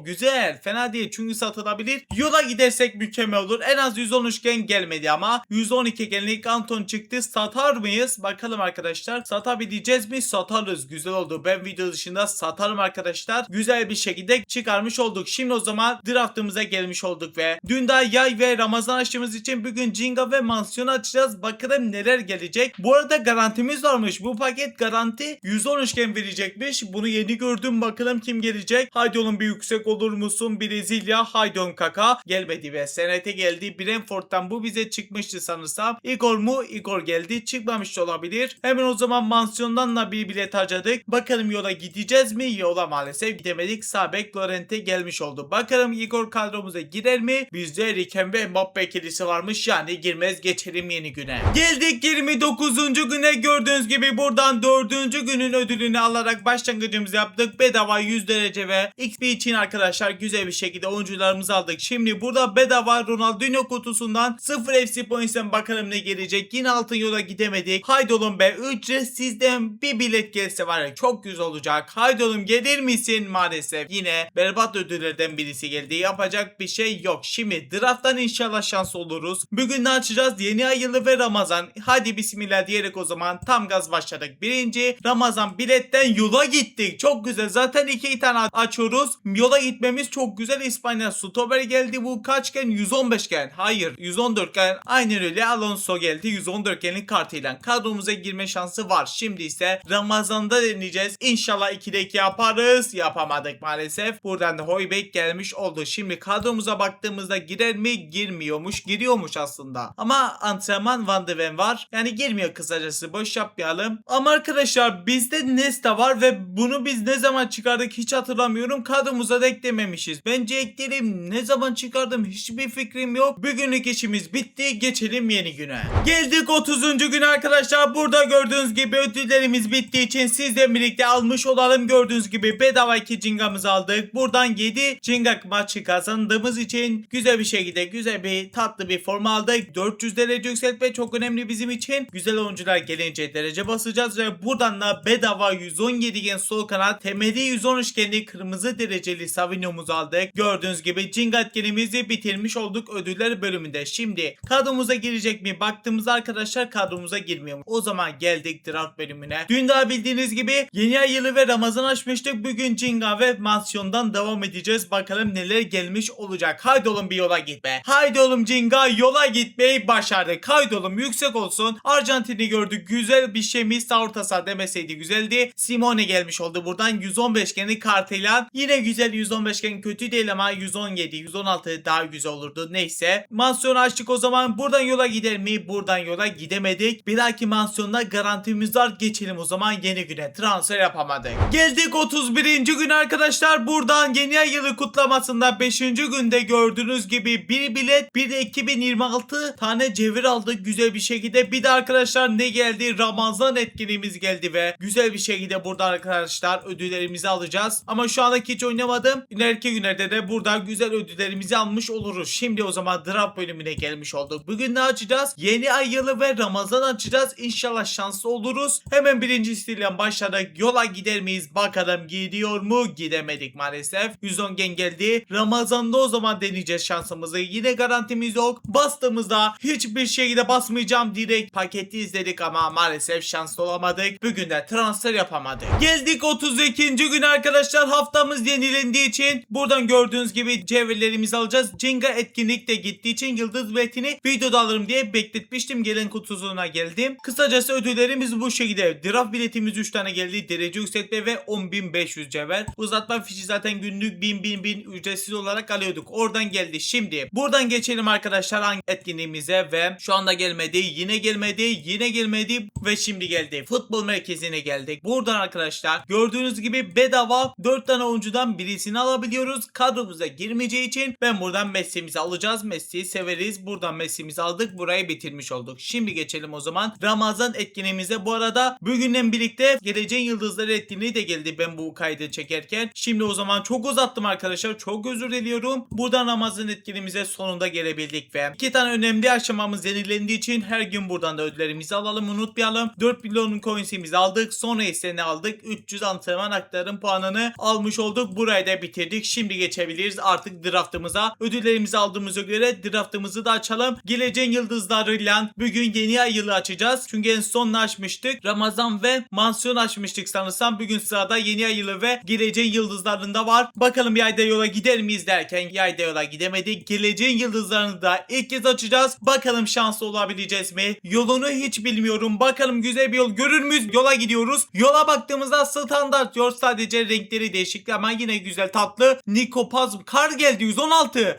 Güzel. Fena değil çünkü satılabilir. Yola gidersek mükemmel olur. En az 113 gen gelmedi ama 112 genlik Anton çıktı. Satar mıyız? Bakalım arkadaşlar. Satabileceğiz mi? Satarız. Güzel oldu. Ben video dışında satarım arkadaşlar. Güzel bir şekilde çıkarmış olduk. Şimdi o zaman draftımıza gelmiş olduk ve dün daha yay ve Ramazan açtığımız için bugün Jenga ve mansiyon açacağız. Bakalım neler gelecek. Bu arada garantimiz varmış. Bu paket garanti 113 gen verecekmiş. Bunu yeni gördüm. Bakalım kim gelecek. Haydi oğlum bir yüksek olur musun? Brezilya. Haydi on kaka. Gelmedi ve Senete geldi. Brentford'dan bu bize çıkmıştı sanırsam. Igor mu? Igor geldi. Çıkmamış da olabilir. Hemen o zaman mansiyondan da bir bilet harcadık. Bakalım yola gideceğiz mi? Yola maalesef gidemedik. Sabek Lorente gelmiş oldu. Bakalım Igor kadromuza girer mi? Bizde Riken ve Mbappe ikilisi varmış. Yani girmez, geçelim yeni güne. Geldik 29. güne. Gördüğünüz gibi buradan 4. günün ödülünü alarak başlangıcımızı yaptık. Bedava 100 derece ve XP için arkadaşlar güzel bir şekilde oyuncularımızı aldık. Şimdi burada bedava Ronaldinho kutusundan 0 FC Points'ten bakalım ne gelecek. Yine altın yola gidemedik. Haydi oğlum be, ücretsizden bir bilet gelse var ya çok güzel olacak. Haydi oğlum gelir misin? Maalesef yine berbat ödüllerden birisi geldi. Yapacak bir şey yok. Şimdi drafttan inşallah şans oluruz. Bugün ne açacağız? Yeni ay yılı ve Ramazan. Hadi bismillah diyerek o zaman tam gaz başladık. Birinci Ramazan biletten yola gittik. Çok güzel. Zaten 2 tane açıyoruz. Yola gitmemiz çok güzel. İspanya stoper geldi. Bu kaçken? 115 gen. Hayır. 114 gen. Aynen öyle. Alonso geldi. 114 genlik kartıyla kadromuza girme şansı var. Şimdi ise Ramazan'da deneyeceğiz. İnşallah 2'de 2 yaparız. Yapamadık maalesef. Buradan da Højbjerg gelmiş oldu. Şimdi kadromuza baktığımızda girer mi? Girmiyormuş. Giriyormuş aslında. Ama antrenman Van de Ven var. Yani girmiyor kısacası. Boş yapmayalım. Ama arkadaşlar bizde Nesta var ve bunu biz ne zaman çıkardık hiç hatırlamıyorum. Kadromuza da eklememişiz. Bence ekleyelim. Ne zaman çıkardım hiçbir fikrim yok. Bugünlük işimiz bitti. Geçelim yeni güne. Geldik 30. güne arkadaşlar. Burada gördüğünüz gibi ödüllerimiz bittiği için sizle birlikte almış olalım. Gördüğünüz gibi bedava 2 Jenga'mızı aldık. Buradan 7 Jenga maçı kazandığımız için güzel bir şekilde güzel bir tatlı bir forma aldık. 400 derece yükseltme çok önemli bizim için. Güzel oyuncular gelince derece basacağız ve buradan da bedava 117 gen sol kanat, temeli 113 genli kırmızı dereceli Savinio'muzu aldık. Gördüğünüz gibi Jenga etkinliğimizi bitirmiş olduk ödüller bölümünde. Şimdi kadromuza girecek mi? Baktığımızda arkadaşlar kadromuza girmiyor. O zaman geldik draft bölümüne. Dün daha bildiğiniz gibi yeni ay yılı ve Ramazan açmıştık. Bugün Jenga ve mansiyondan devam edeceğiz. Bakalım neler gelmiş olacak. Haydi oğlum bir yola gitme. Haydi oğlum Jenga yola gitmeyi başardık. Haydi oğlum yüksek olsun. Arjantin'i gördük. Güzel bir şey mi? Orta saha demeseydi güzeldi. Simone gelmiş oldu buradan 115 genli kartıyla. Yine güzel 115 gen kötü değil ama 117, 116 daha güzel olurdu. Neyse. Mansiyonu açtık o zaman. Buradan yola gider mi? Buradan yola gidemedik. Bir dahaki mansiyonda garantimiz var. Geçelim o zaman yeni güne. Transfer yapamadık. Geldik 31. gün arkadaşlar. Buradan yeni ay yılı kutlamasında 5. günde gördüğünüz gibi bir bilet bir de 2026 tane cevher aldık güzel bir şekilde. Bir de arkadaşlar ne geldi? Ramazan etkinliğimiz geldi ve güzel bir şekilde burada arkadaşlar ödüllerimizi alacağız. Ama şu anda hiç oynamadım. İleriki günlerde de burada güzel ödüllerimizi almış oluruz. Şimdi o zaman draft bölümüne gelmiş olduk. Bugün ne açacağız? Yeni ay yılı ve Ramazan açacağız. İnşallah şanslı oluruz. Hemen birincisiyle başladık. Yola gider miyiz? Bakalım gidiyor mu? Gidemedik maalesef. 110 gen geldi. Ramazan'da o zaman deneyeceğiz şansımızı. Yine garantimiz yok. Bastığımızda hiçbir şekilde basmayacağım. Direkt paketi izledik ama maalesef şanslı olamadık. Bugün de transfer yapamadık. Geldik 32. gün arkadaşlar. Haftamız yenilendiği için buradan gördüğünüz gibi cevherlerimizi alacağız. Jenga etkinlik de gittiği için yıldız biletini videoda alırım diye bekletmiştim. Gelen kutusuna geldim. Kısacası ödüllerimiz bu şekilde. Draft biletimiz 3 tane geldi. Derece yükseltme ve 10.500 cevher. Uzatma fişi zaten günlük 1000 ücretsiz olarak alıyorduk. Oradan geldi. Şimdi buradan geçelim arkadaşlar hangi etkinliğimize ve şu anda gelmedi. Yine gelmedi. Yine gelmedi ve şimdi geldi. Futbol merkezine geldik. Buradan arkadaşlar gördüğünüz gibi bedava 4 tane oyuncudan birisini alabiliyoruz. Kadromuza girmeyeceği için ben buradan Messi'mizi alacağız. Messi'yi severiz. Buradan Messi'mizi aldık. Burayı bitirmiş olduk. Şimdi geçelim o zaman Ramazan etkinliğimize. Bu arada bugünle birlikte Geleceğin Yıldızları etkinliği de geldi ben bu kaydı çekerken. Şimdi o zaman çok uzattım arkadaşlar. Çok özür diliyorum. Buradan Ramazan etkinliğimize sonunda gelebildik ve 2 tane önemli aşamamız yenilendiği için her gün buradan da ödüllerimizi alalım. Unutmayalım. 4 milyonun coins'imizi aldık. Sonra ise ne aldık? 300 antrenman aktarım puanını almış olduk. Burayı da bitirdik. Şimdi geçebiliriz artık draftımıza. Ödüllerimizi aldığımıza göre draftımızı da açalım. Geleceğin Yıldızlarıyla bugün yeni ay yılı açacağız. Çünkü en son açmıştık? Ramazan ve mansiyon açmıştık sanırsam. Bugün sırada yeni ay yılı ve Geleceğin Yıldızlarında var. Bakalım yayda yola gider miyiz derken yayda yola gidemedik. Geleceğin Yıldızlarını da ilk kez açacağız. Bakalım şanslı olabileceğiz mi? Yolunu hiç bilmiyorum. Bakalım güzel bir yol görür müyüz? Yola gidiyoruz. Yola baktığımızda standart yol, sadece renkleri değişikti ama yine güzel tatlı. Nikopaz kar geldi 116.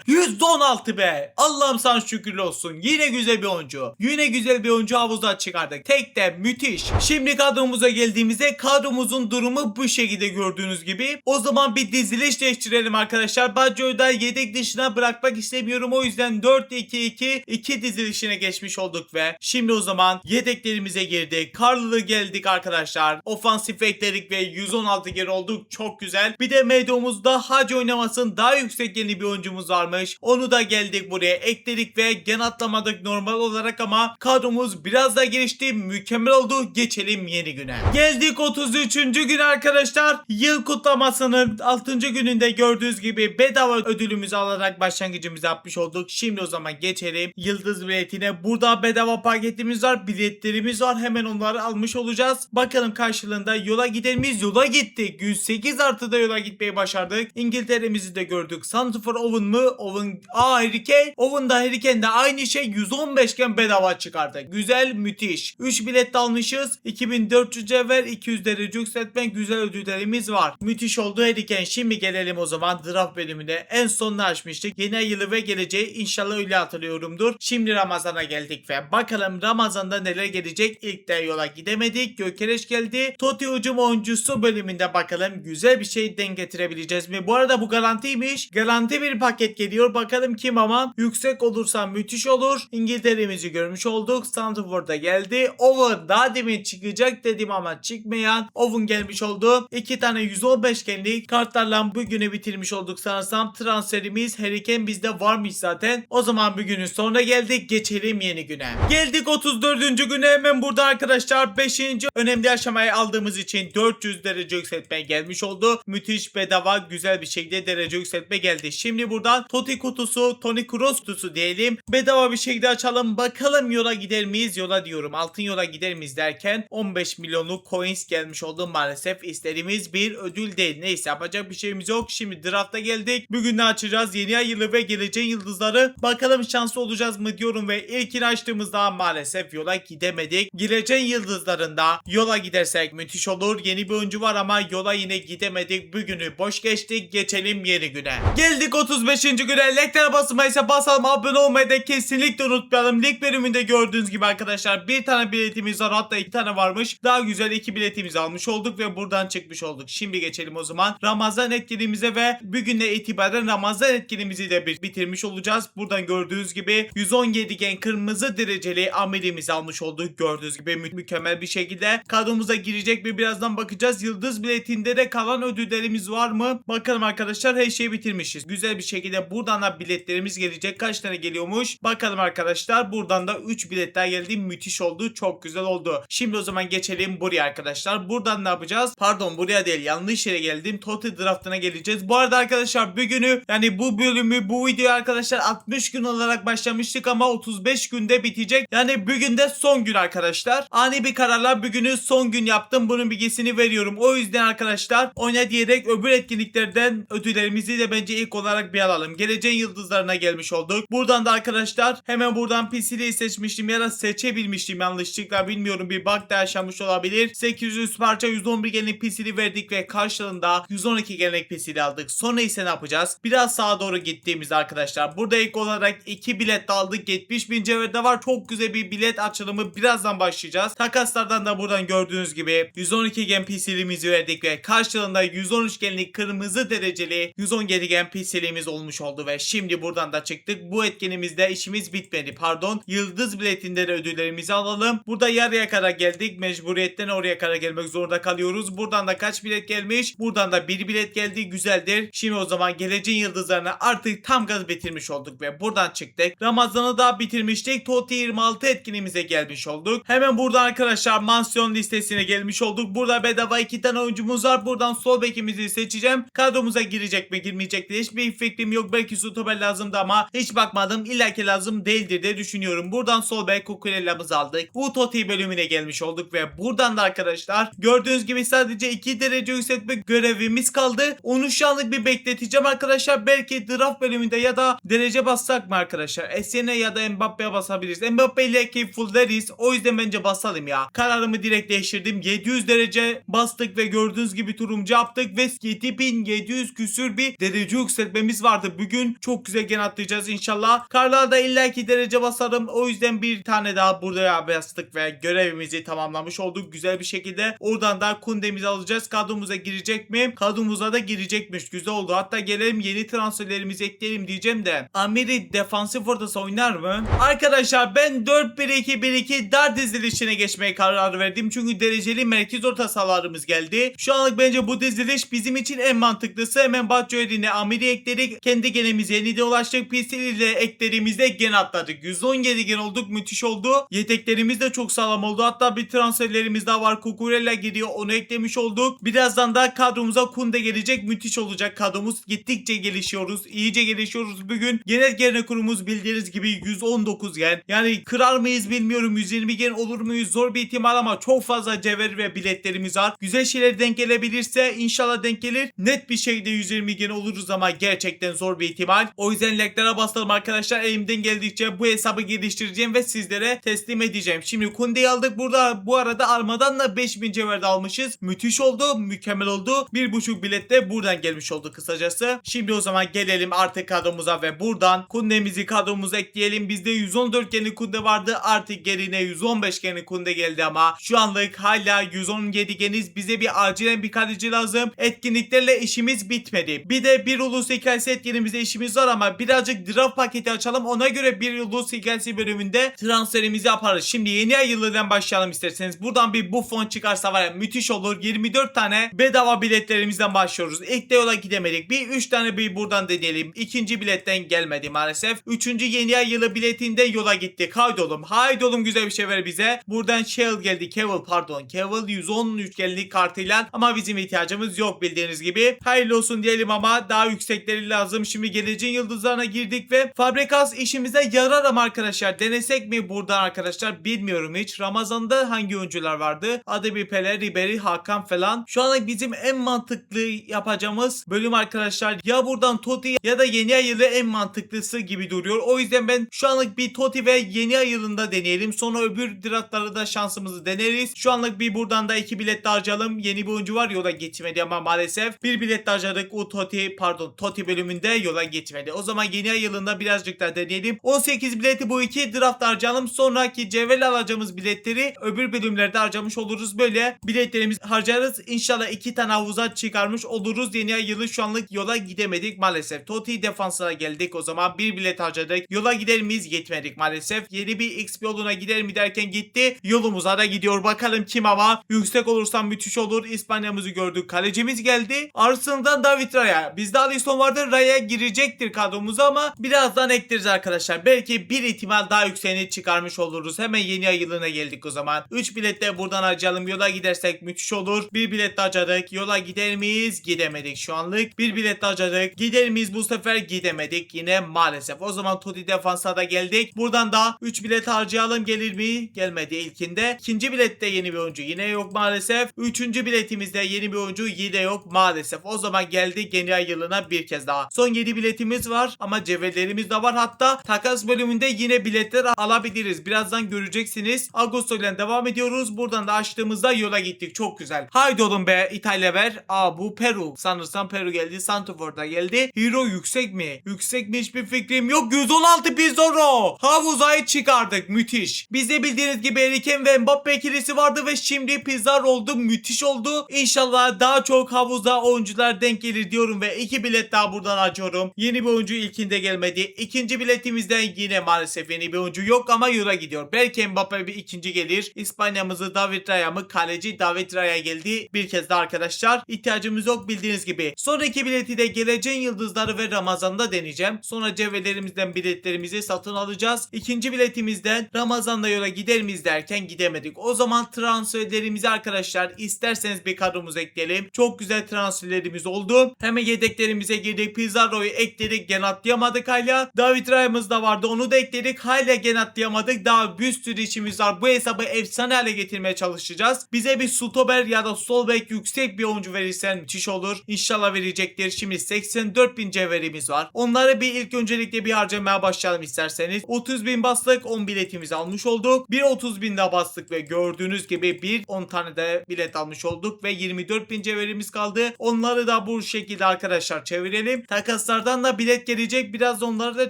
116 be. Allah'ım sana şükürler olsun. Yine güzel bir oyuncu. Yine güzel bir oyuncu havuzdan çıkardık. Tek de müthiş. Şimdi kadromuza geldiğimizde kadromuzun durumu bu şekilde gördüğünüz gibi. O zaman bir diziliş değiştirelim arkadaşlar. Baggio'yu da yedek dışına bırakmak istemiyorum. O yüzden 4-2-2 dizilişine geçmiş olduk ve şimdi o zaman yedeklerimize girdik. Karlı geldik arkadaşlar. Ofansif ekledik ve 116 geri olduk. Çok güzel. Bir de medyumuzda Hacı oynamasın daha yüksek yeni bir oyuncumuz varmış. Onu da geldik buraya ekledik ve gen atlamadık normal olarak ama kadromuz biraz daha gelişti. Mükemmel oldu. Geçelim yeni güne. Geldik 33. gün arkadaşlar. Yıl kutlamasının 6. gününde gördüğünüz gibi bedava ödülümüzü alarak başlangıcımızı yapmış olduk. Şimdi o zaman geçelim yıldız biletine. Burada bedava paketimiz var. Biletlerimiz var. Hemen onları almış olacağız. Bakalım karşılığında yola gider miyiz? Yola gittik. 108 artıda yola gitmeyi başardık. İngiltere'mizi de gördük. Santifor Owen mu? Owen. Harry Kane. Owen da Harry Kane de aynı şey 115 iken bedava çıkardık. Güzel, müthiş. 3 bilet de almışız. 2400 cevher, 200 derece yükseltme, güzel ödüllerimiz var. Müthiş oldu Harry Kane. Şimdi gelelim o zaman draft bölümüne. En sonunu açmıştık. Yeni ay yılı ve geleceği inşallah öyle hatırlıyorumdur. Şimdi Ramazan'a geldik ve bakalım Ramazan'da neler gelecek. İlk de yola gidemedik. Gökereş geldi. Totti hücum oyuncusu bölümünde bakalım güzel bir şey denk getirebileceğiz mi? Bu arada bu garantiymiş. Garanti bir paket geliyor. Bakalım kim ama yüksek olursa müthiş olur. İngiltere'mizi görmüş olduk. Santifor'da geldi. Owen daha demin çıkacak dedim ama çıkmayan Owen gelmiş oldu. 2 tane 115 genlik kartlarla bugünü bitirmiş olduk sanırsam. Transferimiz Harry Kane bizde varmış zaten. O zaman bugünün sonuna geldik. Geçelim yeni güne. Geldik 34. güne. Hemen burada arkadaşlar 5. önemli aşamayı aldığımız için 400 derece yükseltme gelmiş oldu. Müthiş bedava güzel bir şekilde derece yükseltme geldi. Şimdi buradan Totti kutusu, Toni Kroos kutusu diyelim. Bedava bir şekilde açalım. Bakalım yola gider miyiz? Yola diyorum. Altın yola gider miyiz derken 15 milyonluk coins gelmiş oldu. Maalesef istediğimiz bir ödül değil. Neyse yapacak bir şeyimiz yok. Şimdi drafta geldik. Bugün ne açacağız? Yeni ay yılı ve geleceğin yıldızları. Bakalım şanslı olacağız mı diyorum ve ilkini açtığımızda maalesef yola gidemedik. Geleceğin yıldızlarında yola gidersek müthiş olur. Yeni bir oyuncu var ama yola yine gidemedik. Bugünü boş geçtik. Geçelim yeni güne. Geldik 35. güne. Link'lere basmayı ise basalım. Abone olmayı da kesinlikle unutmayalım. Link bölümünde gördüğünüz gibi arkadaşlar bir tane biletimiz var. Hatta 2 tane varmış. Daha güzel 2 biletimizi almış olduk ve buradan çıkmış olduk. Şimdi geçelim o zaman Ramazan etkinliğimize ve bugüne itibaren Ramazan etkinimizi de bitirmiş olacağız. Buradan gördüğünüz gibi 117 gen kırmızı dereceli amirimizi almış olduk. Gördüğünüz gibi mükemmel bir şekilde kadromuza girecek mi birazdan bakacağız. Yıldız biletinde de kalan ödüllerimiz var mı? Bakalım arkadaşlar, her şeyi bitirmişiz. Güzel bir şekilde buradan da biletlerimiz gelecek. Kaç tane geliyormuş? Bakalım arkadaşlar. Buradan da 3 bilet daha geldi. Müthiş oldu. Çok güzel oldu. Şimdi o zaman geçelim buraya arkadaşlar. Buradan ne yapacağız? Pardon, buraya değil. Yanlış yere geldim. Total draftına geleceğiz. Bu arada arkadaşlar bugünü, yani bu bölümü, bu videoyu arkadaşlar 60 gün olarak başlamıştık ama 35 günde bitecek. Yani bugün de son gün arkadaşlar. Ani bir kararla bugünü son gün yaptım. Bunun bilgisini veriyorum. O yüzden arkadaşlar oyna diyerek öbür etkinliklerden ödüllerimizi de bence ilk olarak bir alalım. Geleceğin yıldızlarına gelmiş olduk. Buradan da arkadaşlar hemen buradan PC'yi seçmiştim ya da seçebilmiştim yanlışlıkla, bilmiyorum, bir bug da yaşamış olabilir. 800 parça 111 genlik PC'yi verdik ve karşılığında 112 genlik PC'yi aldık. Sonra ise ne yapacağız? Biraz sağa doğru gittiğimizde arkadaşlar burada ilk olarak 2 bilet aldık. 70.000 cevherde var. Çok güzel bir bilet açılımı, birazdan başlayacağız. Takaslardan da buradan gördüğünüz gibi 112 gen PC'liğimizi verdik ve karşılığında 113 genlik kırmızı dereceli 117 gen PC'liğimiz olmuş oldu ve şimdi buradan da çıktık. Bu etkinimizde işimiz bitmedi. Pardon. Yıldız biletinde de ödüllerimizi alalım. Burada yarıya kadar geldik. Mecburiyetten oraya kadar gelmek zorunda kalıyoruz. Buradan da kaç bilet gelmiş? Buradan da bir bilet geldi. Güzeldir. Şimdi o zaman geleceğin yıldızlarını artık tam gaz bitirmiş olduk ve buradan çıktık. Ramazan'ı da bitirmiştik. TOTI 26 etkinimize gelmiş olduk. Hemen buradan arkadaşlar mansiyon listesine gelmiş olduk. Burada bedava 2 tane oyuncumuz var. Buradan sol bekimizi seçeceğim. Kadromuza girecek mi girmeyecek diye hiçbir fikrim yok. Belki stoper lazımdı ama hiç bakmadım. İlla ki lazım değildir diye düşünüyorum. Buradan sol bek Kukurella'mızı aldık. Bu TOTI bölümüne gelmiş olduk ve buradan da arkadaşlar gördüğünüz gibi sadece 2 derece yükseltme görevimiz kaldı. Onu şu anlık bir bekleteceğim arkadaşlar. Belki draft bölümünde ya da derece bassak mı arkadaşlar? Essene ya da Mbappe'ye basabiliriz. Mbappe ile ki fullleriz. O yüzden bence basalım ya. Kararımı direkt değiştirdim. 700 derece bastık ve gördüğünüz gibi turuncu yaptık ve 7700 küsür bir derece yükseltmemiz vardı. Bugün çok güzel gen atlayacağız inşallah. Karlarda illaki derece basarım. O yüzden bir tane daha buraya bastık ve görevimizi tamamlamış olduk. Güzel bir şekilde. Oradan da Kunde'mizi alacağız. Kadromuza girecek mi? Kadromuza da girecekmiş. Güzel oldu. Hatta gelelim yeni transferlerimizi ekleyelim diyeceğim de. Amiri defansif ortası oynar mı? Arkadaşlar ben 4-1-2-1-2 dar dizilişine geçmeye karar verdim. Çünkü dereceli merkez orta sahalarımız geldi. Şu anlık bence bu diziliş bizim için en mantıklısı. Hemen Batshuayi'ne Amiri ekledik. Kendi genimize yeniden ulaştık. PC ile eklediğimizde gen atladık. 117 gen olduk. Müthiş oldu. Yeteklerimiz de çok sağlam oldu. Hatta bir transferlerimiz daha var. Kukurella gidiyor. Onu eklemiş olduk. Birazdan da kadromuza Kunde gelecek. Müthiş olacak. Kadromuz gittikçe gelişiyoruz. İyice gelişiyoruz bugün. Genel kurumuz bildiğiniz gibi 119 gen. Yani kırar mıyız bilmiyorum. 120 gen olur muyuz? Zor bir ihtimal ama çok fazla cevher ve biletlerimiz var. Güzel şeyler denk gelebilirse inşallah denk gelir. Net bir şekilde 120 gen oluruz ama gerçekten zor bir ihtimal. O yüzden like'lara basalım arkadaşlar. Elimden geldikçe bu hesabı geliştireceğim ve sizlere teslim edeceğim. Şimdi Kunde'yi aldık. Burada bu arada armadan da 5000 cevher de almışız. Müthiş oldu. Mükemmel oldu. 1,5 bilet de buradan gelmiş oldu kısacası. Şimdi o zaman gelelim artık kadromuza ve buradan Kunde'mizi kadromuza ekleyelim. Bizde 114 genli Kunde vardı. Artık yerine 115 genli Kunde geldi ama şu anlık hala 117 geniz. Bize bir acilen bir kaleci lazım. Etkinliklerle işimiz bitmedi. Bir de bir ulus hikayesi etkinliğimizde işimiz var ama birazcık draft paketi açalım. Ona göre bir ulus hikayesi bölümünde transferimizi yaparız. Şimdi yeni ay yılından başlayalım isterseniz. Buradan bir Buffon çıkarsa var ya müthiş olur. 24 tane bedava biletlerimizden başlıyoruz. İlk de yola gidemedik. Bir 3 tane bir buradan deneyelim. İkinci biletten gelmedi maalesef. Üçüncü yeni ay yılı biletinde yola gittik. Haydi oğlum. Haydi oğlum, güzel bir şey ver bize. Buradan Cavill geldi. Cavill 113 genlik kartıyla ama bizim ihtiyacımız yok bildiğiniz gibi. Hayırlı olsun diyelim ama daha yüksekleri lazım. Şimdi geleceğin yıldızlarına girdik ve Fabregas işimize yarar ama arkadaşlar denesek mi buradan arkadaşlar bilmiyorum hiç. Ramazan'da hangi oyuncular vardı? Adebi, Pele, Ribery, Hakan falan. Şu an bizim en mantıklı yapacağımız bölüm arkadaşlar ya buradan TOTI ya da yeni ay yılı en mantıklısı gibi duruyor. O yüzden ben şu anlık bir TOTI ve yeni ay yılında deneyelim. Sonra öbür draftlarda da şansımızı deneriz. Şu anlık bir buradan da 2 bilet de harcayalım. Yeni bir oyuncu var, yola geçmedi ama maalesef. Bir bilet de harcadık. O TOTI bölümünde yola geçmedi. O zaman yeni ay yılında birazcık daha deneyelim. 18 bileti bu iki draft harcayalım. Sonraki cevherle alacağımız biletleri öbür bölümlerde harcamış oluruz. Böyle biletlerimizi harcarız. İnşallah 2 tane havuza çıkarmış oluruz. Yeni ay yılı şu anlık yola gidemedik maalesef. maalesef. Totti defansına geldik o zaman. Bir bilet harcadık. Yola gider miyiz? Gitmedik maalesef. Yeni bir XP yoluna gider mi derken gitti. Yolumuza da gidiyor. Bakalım kim ama. Yüksek olursam müthiş olur. İspanya'mızı gördük. Kalecimiz geldi. Arsenal'dan David Raya. Bizde Alisson vardı. Raya girecektir kadromuza ama birazdan ekleriz arkadaşlar. Belki bir ihtimal daha yükseğini çıkarmış oluruz. Hemen yeni ay yılına geldik o zaman. 3 bilet de buradan harcayalım. Yola gidersek müthiş olur. Bir bilet de harcadık. Yola gider miyiz? Gidemedik şu anlık. Bir bilet de harcadık. Gider miyiz bu sefer? Gidemedik. Yine maalesef. O zaman Totti defansa da geldik. Buradan da 3 bilet harcayalım. Gelir mi? Gelmedi ilkinde. İkinci bilette yeni bir oyuncu. Yine yok maalesef. Üçüncü biletimizde yeni bir oyuncu. Yine yok maalesef. O zaman geldik yeni ay yılına bir kez daha. Son 7 biletimiz var ama cevherlerimiz de var. Hatta takas bölümünde yine biletler alabiliriz. Birazdan göreceksiniz. Ağustos ile devam ediyoruz. Buradan da açtığımızda yola gittik. Çok güzel. Haydi oğlum be. İtalya ver. Bu Peru. Sanırsam Peru geldi. Santifor'da geldi. Hero yüksek mi? Yüksek mi? Hiçbir fikrim yok. 116 Pizarro. Havuzayı çıkardık. Müthiş. Bizde bildiğiniz gibi Erik'in ve Mbappe ikilisi vardı ve şimdi Pizarro oldu. Müthiş oldu. İnşallah daha çok havuza oyuncular denk gelir diyorum ve 2 bilet daha buradan açıyorum. Yeni bir oyuncu ilkinde gelmedi. İkinci biletimizden yine maalesef yeni bir oyuncu yok ama yola gidiyor. Belki Mbappe bir ikinci gelir. İspanya'mızı David Raya mı? Kaleci David Raya geldi. Bir kez daha arkadaşlar. İhtiyacımız yok bildiğiniz gibi. Sonraki bileti de geleceğin yıldızları ve Ramazan'da deneyeceğim. Sonra cevherlerimizden biletlerimizi satın alacağız. İkinci biletimizden Ramazan'da yola gider miyiz derken gidemedik. O zaman transferlerimizi arkadaşlar isterseniz bir kadromuza ekleyelim. Çok güzel transferlerimiz oldu. Hemen yedeklerimize girdik. Pizarro'yu ekledik. Gene atlayamadık hala. David Raya'mız da vardı. Onu da ekledik. Hala gene atlayamadık. Daha bir sürü işimiz var. Bu hesabı efsane hale getirmeye çalışacağız. Bize bir stoper ya da sol bek yüksek bir oyuncu verirsen müthiş olur. İnşallah verecektir. Şimdi 84.000 cevherimiz var. Onları bir ilk öncelikle bir harcamaya başlayalım isterseniz. 30.000 bastık. 10 biletimizi almış olduk. Bir 30.000 daha bastık ve gördüğünüz gibi bir 10 tane de bilet almış olduk ve 24.000 cevherimiz kaldı. Onları da bu şekilde arkadaşlar çevirelim. Takaslardan da bilet gelecek. Biraz onları da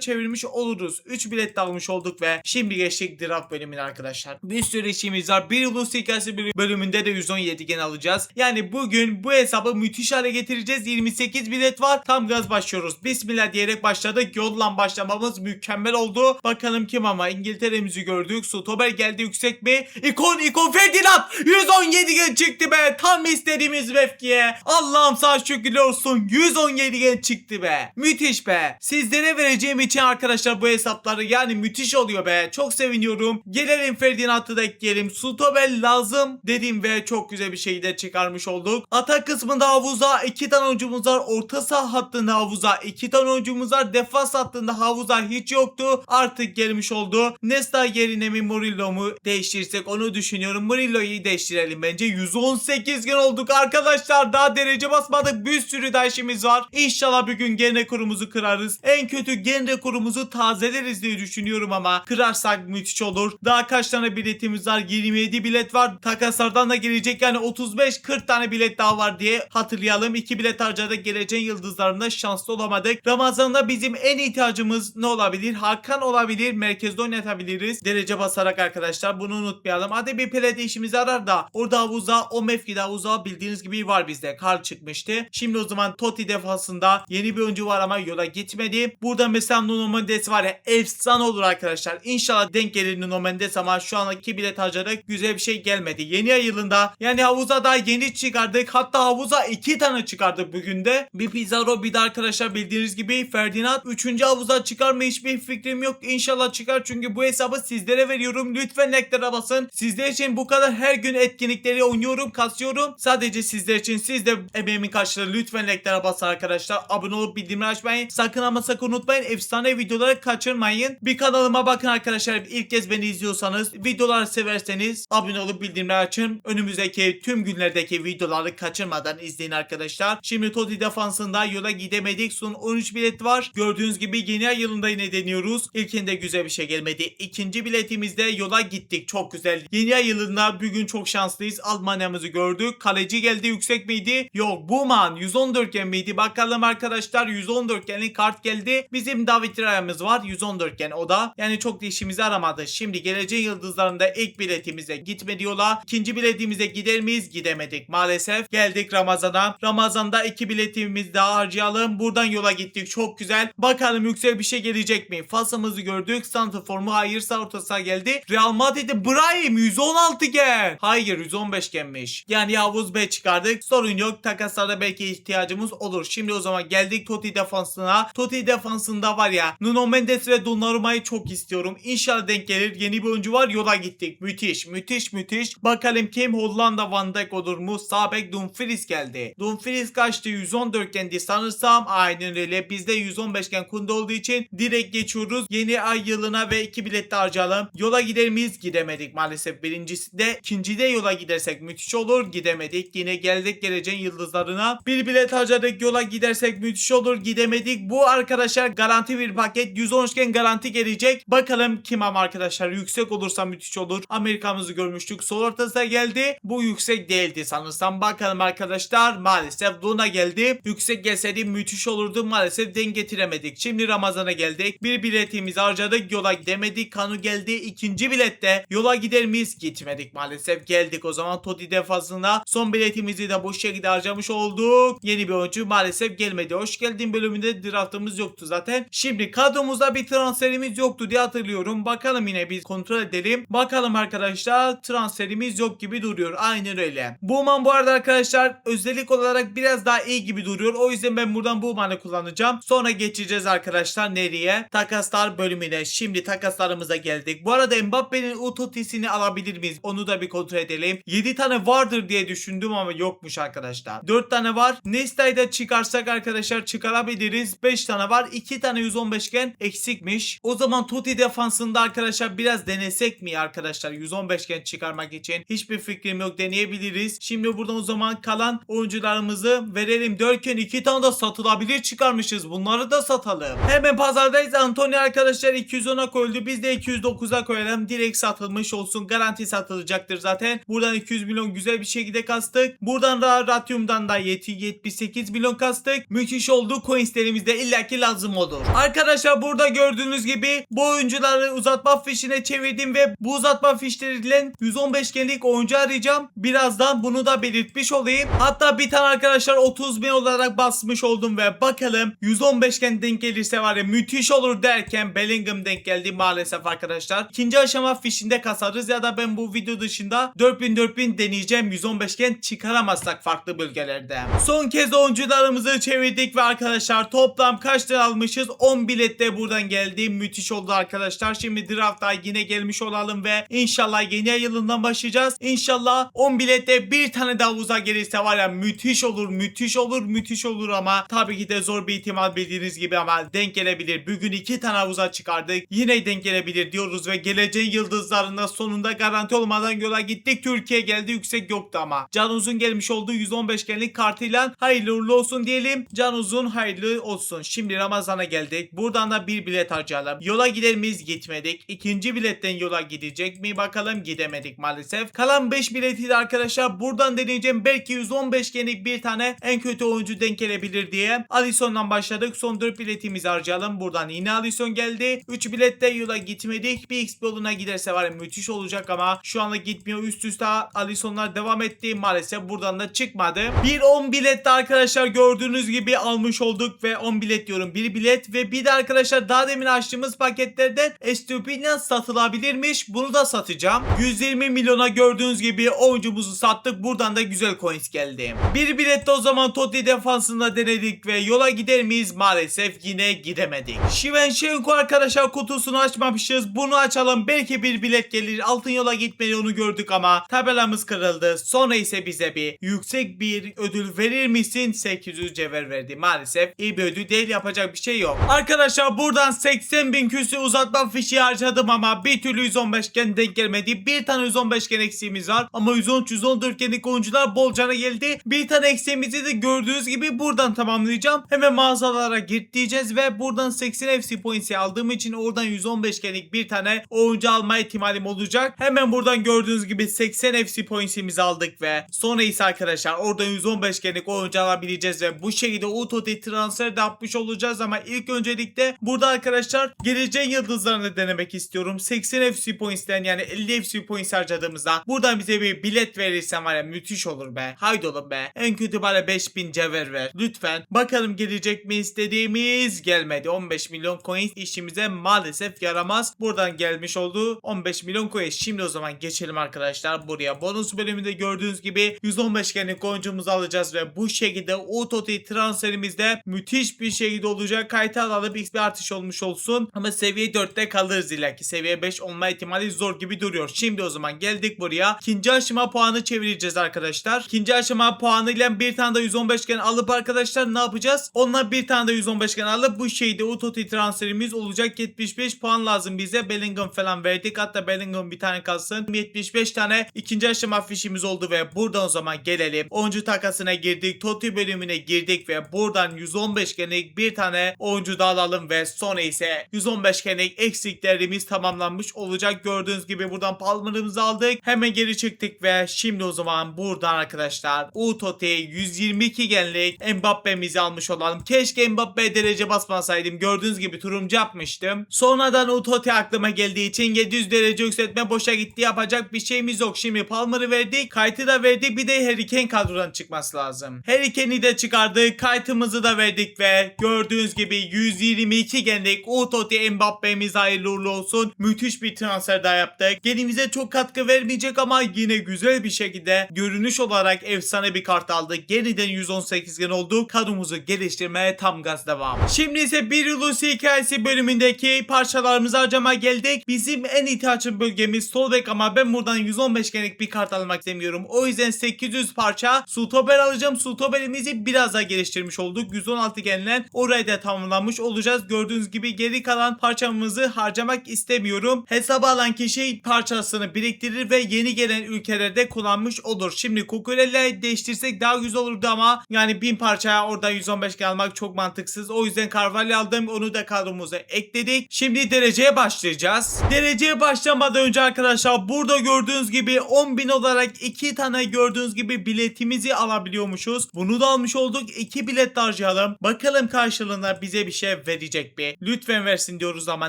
çevirmiş oluruz. 3 bilet de almış olduk ve şimdi geçtik draft bölümüne arkadaşlar. Bir sürü işimiz var. Bir ulus hikayesi bölümünde de 117 gen alacağız. Yani bugün bu hesabı müthiş hale getireceğiz. 28 bilet var. Tam gaz başlıyoruz. Bismillah diyerek başladık. Yoldan başlamamız mükemmel oldu. Bakalım kim ama İngiltere'mizi gördük. Stoper geldi yüksek mi? İkon Ferdinand 117 gen çıktı be. Tam istediğimiz mevkiye. Allah'ım sağ şükürler olsun. 117 gen çıktı be. Müthiş be. Sizlere vereceğim için arkadaşlar bu hesapları yani müthiş oluyor be. Çok seviniyorum. Gelelim Ferdinand'ı da ekleyelim. Stoper lazım dedim ve çok güzel bir şey de çıkarmış olduk. Atak kısmında havuza 2 tane oyuncumuz var. Orta saha hattında havuza 2 tane oyuncumuz var. Defans hattında havuza hiç yoktu. Artık gelmiş oldu. Nesta yerine mi Murillo mu değiştirsek onu düşünüyorum. Murillo'yu değiştirelim bence. 118 gün olduk arkadaşlar. Daha derece basmadık. Bir sürü de işimiz var. İnşallah bir gün gen rekorumuzu kırarız. En kötü gen rekorumuzu tazeleriz diye düşünüyorum ama kırarsak müthiş olur. Daha kaç tane biletimiz var? 27 bilet var. Takaslardan da gelecek yani 35-40 tane bilet daha var diye hatırlayalım. 2 bilet harcadık. Geleceğin yıldızlarında şanslı olamadık. Ramazan'da bizim en ihtiyacımız ne olabilir? Hakan olabilir. Merkezde oynatabiliriz. Derece basarak arkadaşlar. Bunu unutmayalım. Hadi bir pelede işimizi arar da orada havuza o mevkide havuza bildiğiniz gibi var bizde. Karl çıkmıştı. Şimdi o zaman Totti defasında yeni bir oyuncu var ama yola gitmedi. Burada mesela Nuno Mendes var ya efsane olur arkadaşlar. İnşallah denk gelir Nuno Mendes ama şu an 2 bilet harcadık. Güzel bir şey gelmedi. Yeni ay yılında yani havuza daha yeni çıkardık. Hatta havuza 2 tane çıkardık bugün de. Bir Pizarro bir de arkadaşlar bildiğiniz gibi Ferdinand 3. havuza çıkar mı hiçbir fikrim yok. İnşallah çıkar çünkü bu hesabı sizlere veriyorum. Lütfen like'lara basın. Sizler için bu kadar her gün etkinlikleri oynuyorum, kasıyorum. Sadece sizler için siz de emeğimin karşılığı lütfen like'lara basın arkadaşlar. Abone olup bildirimleri açmayın. Sakın ama sakın unutmayın. Efsane videoları kaçırmayın. Bir kanalıma bakın arkadaşlar. İlk kez beni izliyorsanız, videoları severseniz abone olup bildirimleri açın. Önümüzdeki tüm günlerdeki videoları kaçırmadan izleyin arkadaşlar. Şimdi Totti defansında yola gidemedik. Son 13 bilet var. Gördüğünüz gibi yeni ay yılında yine deniyoruz. İlkinde güzel bir şey gelmedi. İkinci biletimizde yola gittik. Çok güzel. Yeni ay yılında bugün çok şanslıyız. Almanya'mızı gördük. Kaleci geldi. Yüksek miydi? Yok. Buman 114 gen miydi? Bakalım arkadaşlar. 114 genlik kart geldi. Bizim David Raya'mız var. 114 gen o da. Yani çok da işimizi aramadı. Şimdi geleceğin yıldızlarında ilk biletimize gitmedi yola. İkinci biletimize gider miyiz? Gidemedik. Maalesef geldik Ramazan'a. Ramazan'da 2 biletimiz daha harcayalım. Burada buradan yola gittik. Çok güzel. Bakalım yüksek bir şey gelecek mi? Fasımızı gördük. Santraformu hayırsa orta saha geldi. Real Madrid'de Brahim 116 gen. Hayır 115 genmiş. Yani Yavuz Bey çıkardık. Sorun yok. Takaslarda belki ihtiyacımız olur. Şimdi o zaman geldik Totti defansına. Totti defansında var ya Nuno Mendes ve Donnarumma'yı çok istiyorum. İnşallah denk gelir. Yeni bir oyuncu var. Yola gittik. Müthiş. Müthiş. Müthiş. Bakalım kim? Hollanda Van Dijk olur mu? Sağ bek Dumfries geldi. Dumfries kaçtı? 114 gendi sanırsam. Aynen öyle. Bizde 115 gen Kunde olduğu için direkt geçiyoruz. Yeni ay yılına ve 2 bilet de harcayalım. Yola gider miyiz? Gidemedik maalesef. Birincisi de ikincide yola gidersek müthiş olur. Gidemedik. Yine geldik geleceğin yıldızlarına. Bir bilet harcadık. Yola gidersek müthiş olur. Gidemedik. Bu arkadaşlar garanti bir paket. 113 gen garanti gelecek. Bakalım kim ama arkadaşlar. Yüksek olursa müthiş olur. Amerika'mızı görmüştük. Sol ortasına geldi. Bu yüksek değildi sanırsam. Bakalım arkadaşlar. Maalesef Luna geldi. Yüksek gelseydi müthiş olurdu. Maalesef denk getiremedik. Şimdi Ramazan'a geldik. Bir biletimizi harcadık. Yola gidemedik. Kanu geldi. İkinci bilette yola gider miyiz? Gitmedik maalesef. Geldik o zaman Totti defansına. Son biletimizi de bu şekilde harcamış olduk. Yeni bir oyuncu maalesef gelmedi. Hoş geldin bölümünde draftımız yoktu zaten. Şimdi kadromuzda bir transferimiz yoktu diye hatırlıyorum. Bakalım yine biz kontrol edelim. Bakalım arkadaşlar transferimiz yok gibi duruyor. Aynen öyle. Bowman bu arada arkadaşlar özellik olarak biraz daha iyi gibi duruyor. O yüzden ben buradan Bowman'ı kullanacağım. Sonra geçeceğiz arkadaşlar nereye? Takaslar bölümüne. Şimdi takaslarımıza geldik. Bu arada Mbappe'nin Utotisi'ni alabilir miyiz? Onu da bir kontrol edelim. 7 tane vardır diye düşündüm ama yokmuş arkadaşlar. 4 tane var. Nesta'yı da çıkarsak arkadaşlar çıkarabiliriz. 5 tane var. 2 tane 115 gen eksikmiş. O zaman Totti defansında arkadaşlar biraz denesek mi arkadaşlar? 115 gen çıkarmak için. Hiçbir fikrim yok. Deneyebiliriz. Şimdi buradan o zaman kalan oyuncularımızı verelim. 4 gen 2 tane de satılabilir çıkarmışız. Bunları da satalım. Hemen pazardayız. Antonio arkadaşlar 210'a koyuldu. Biz de 209'a koyalım. Direkt satılmış olsun. Garanti satılacaktır zaten. Buradan 200 milyon güzel bir şekilde kastık. Buradan da Ratium'dan da 78 milyon kastık. Müthiş oldu. Coinslerimiz de illaki lazım olur. Arkadaşlar burada gördüğünüz gibi bu oyuncuları uzatma fişine çevirdim ve bu uzatma fişleriyle 115 genlik oyuncu arayacağım. Birazdan bunu da belirtmiş olayım. Hatta bir tane arkadaşlar 30 bin olarak basmış oldum ve bakalım 115 gen denk gelirse var ya müthiş olur derken Bellingham denk geldi maalesef arkadaşlar. İkinci aşama fişinde kasarız ya da ben bu video dışında 4000 deneyeceğim. 115 gen çıkaramazsak farklı bölgelerde. Son kez oyuncularımızı çevirdik ve arkadaşlar toplam kaç lira almışız? 10 bilet de buradan geldi. Müthiş oldu arkadaşlar. Şimdi draft'a yine gelmiş olalım ve inşallah yeni ay yılından başlayacağız. İnşallah 10 bilette bir tane daha havuza gelirse var ya müthiş olur, müthiş olur, müthiş olur ama tabii ki de zor bir ihtimal bildiğiniz gibi ama denk gelebilir. Bugün 2 tane havuza çıkardık. Yine denk gelebilir diyoruz ve geleceğin yıldızlarında sonunda garanti olmadan yola gittik. Türkiye geldi, yüksek yoktu ama. Can Uzun gelmiş olduğu 115 genlik kartıyla hayırlı uğurlu olsun diyelim. Can Uzun hayırlı olsun. Şimdi Ramazan'a geldik. Buradan da bir bilet harcayalım. Yola gider miyiz? Gitmedik. İkinci biletten yola gidecek mi? Bakalım gidemedik maalesef. Kalan 5 bileti de arkadaşlar buradan deneyeceğim. Belki 115 genlik bir tane en kötü oyuncu denk gelebilir diye. Alisson'dan başladık. Son 4 biletimizi harcayalım. Buradan yine Alisson geldi. 3 bilette yola gitmedik. Bir XP yoluna giderse var ya müthiş olacak ama şu anda gitmiyor. Üst üste Alisson'lar devam etti. Maalesef buradan da çıkmadı. Bir 10 bilette arkadaşlar gördüğünüz gibi almış olduk ve 10 bilet diyorum. Bir bilet ve bir de arkadaşlar daha demin açtığımız paketlerden Estupinian satılabilirmiş. Bunu da satacağım. 120 milyona gördüğünüz gibi oyuncumuzu sattık. Buradan da güzel coins geldi. Bir bilette o zaman Totti defansında denedik ve yola gider miyiz? Maalesef yine gidemedik. Şivenchenko arkadaşlar kutusunu açmamışız. Bunu açalım. Belki bir bilet gelir. Altın yola gitmeli onu gördük ama tabelamız kırıldı. Sonra ise bize bir yüksek bir ödül verir misin? 800 cevher verdi. Maalesef iyi bir ödül değil. Yapacak bir şey yok. Arkadaşlar buradan 80 bin küsü uzatma fişi harcadım ama bir türlü 115 gen denk gelmedi. Bir tane 115 gen eksiğimiz var ama 113-114 genlik oyuncular bolcana geldi. Bir tane eksiğimizi de gördüğünüz gibi buradan tamamlayacağım. Hemen mağazalara gir diyeceğiz ve buradan 80 FC points'i aldığım için oradan 115 genlik bir tane oyuncu alma ihtimalim olacak. Hemen buradan gördüğünüz gibi 80 FC points'imizi aldık ve sonra ise arkadaşlar oradan 115 genlik oyuncu alabileceğiz ve bu şekilde Uto'da transfer de yapmış olacağız ama ilk öncelikle burada arkadaşlar geleceğin yıldızlarını denemek istiyorum. 80 FC points'ten yani 50 FC points harcadığımızda buradan bize bir bilet verirsen var ya müthiş olur be. Haydi oğlum be. En kötü bana 5000 cevher ver. Lütfen. Bakalım Bakalım gelecek mi, istediğimiz gelmedi. 15 milyon coin işimize maalesef yaramaz. Buradan gelmiş oldu 15 milyon coin. Şimdi o zaman geçelim arkadaşlar buraya. Bonus bölümünde gördüğünüz gibi 115 genlik oyuncumuzu alacağız ve bu şekilde Utoti transferimizde müthiş bir şekilde olacak. Kayıta alıp x bir artış olmuş olsun. Ama seviye 4'te kalırız illaki. Seviye 5 olma ihtimali zor gibi duruyor. Şimdi o zaman geldik buraya. İkinci aşama puanı çevireceğiz arkadaşlar. İkinci aşama puanıyla bir tane de 115 gen alıp arkadaşlar ne yapacağız? Onunla bir tane de 115 gen alıp bu şeyde Utoti transferimiz olacak. 75 puan lazım bize. Bellingham falan verdik. Hatta Bellingham bir tane kalsın. 75 tane ikinci aşama fişimiz oldu ve buradan o zaman gelelim. Oyuncu takasına girdik. Totti bölümüne girdik ve buradan 115 genlik bir tane oyuncu da alalım ve sonra ise 115 genlik eksiklerimiz tamamlanmış olacak. Gördüğünüz gibi buradan Palmer'ımızı aldık. Hemen geri çıktık ve şimdi o zaman buradan arkadaşlar Utoti 122 genlik Mbappe'mizi almış olalım. Keşke Mbappe derece basmasaydım. Gördüğünüz gibi turuncu yapmıştım. Sonradan Utoti aklıma geldiği için 700 derece yükseltme boşa gitti. Yapacak bir şeyimiz yok. Şimdi Palmer'ı verdik. Kayt'ı da verdik. Bir de Harry Kane kadrodan çıkması lazım. Harry Kane'i de çıkardık. Kayt'ımızı da verdik ve gördüğünüz gibi 122 genlik Utoti Mbappe'miz hayırlı uğurlu olsun. Müthiş bir transfer daha yaptık. Genimize çok katkı vermeyecek ama yine güzel bir şekilde görünüş olarak efsane bir kart aldık. Yeniden 118 gen oldu. Kadromuzu geliştirmeye tam gaz devam. Şimdi ise bir Lucy hikayesi bölümündeki parçalarımızı harcama geldik. Bizim en ihtiyacım bölgemiz sol bek ama ben buradan 115 genlik bir kart almak istemiyorum. O yüzden 800 parça stoper alacağım. Stoperimizi biraz daha geliştirmiş olduk. 116 genle orayı da tamamlamış olacağız. Gördüğünüz gibi geri kalan parçamızı harcamak istemiyorum. Hesaba alan kişi parçasını biriktirir ve yeni gelen ülkelerde kullanmış olur. Şimdi Kukurella değiştirsek daha güzel olurdu ama yani 1000 parçaya oradan 115 gen almak çok mantıksız. O yüzden Carvalho aldım. Onu da kadromuza ekledik. Şimdi dereceye başlayacağız. Dereceye başlamadan önce arkadaşlar burada gördüğünüz gibi 10.000 olarak 2 tane gördüğünüz gibi biletimizi alabiliyormuşuz. Bunu da almış olduk. 2 bilet harcayalım. Bakalım karşılığında bize bir şey verecek mi? Lütfen versin diyoruz ama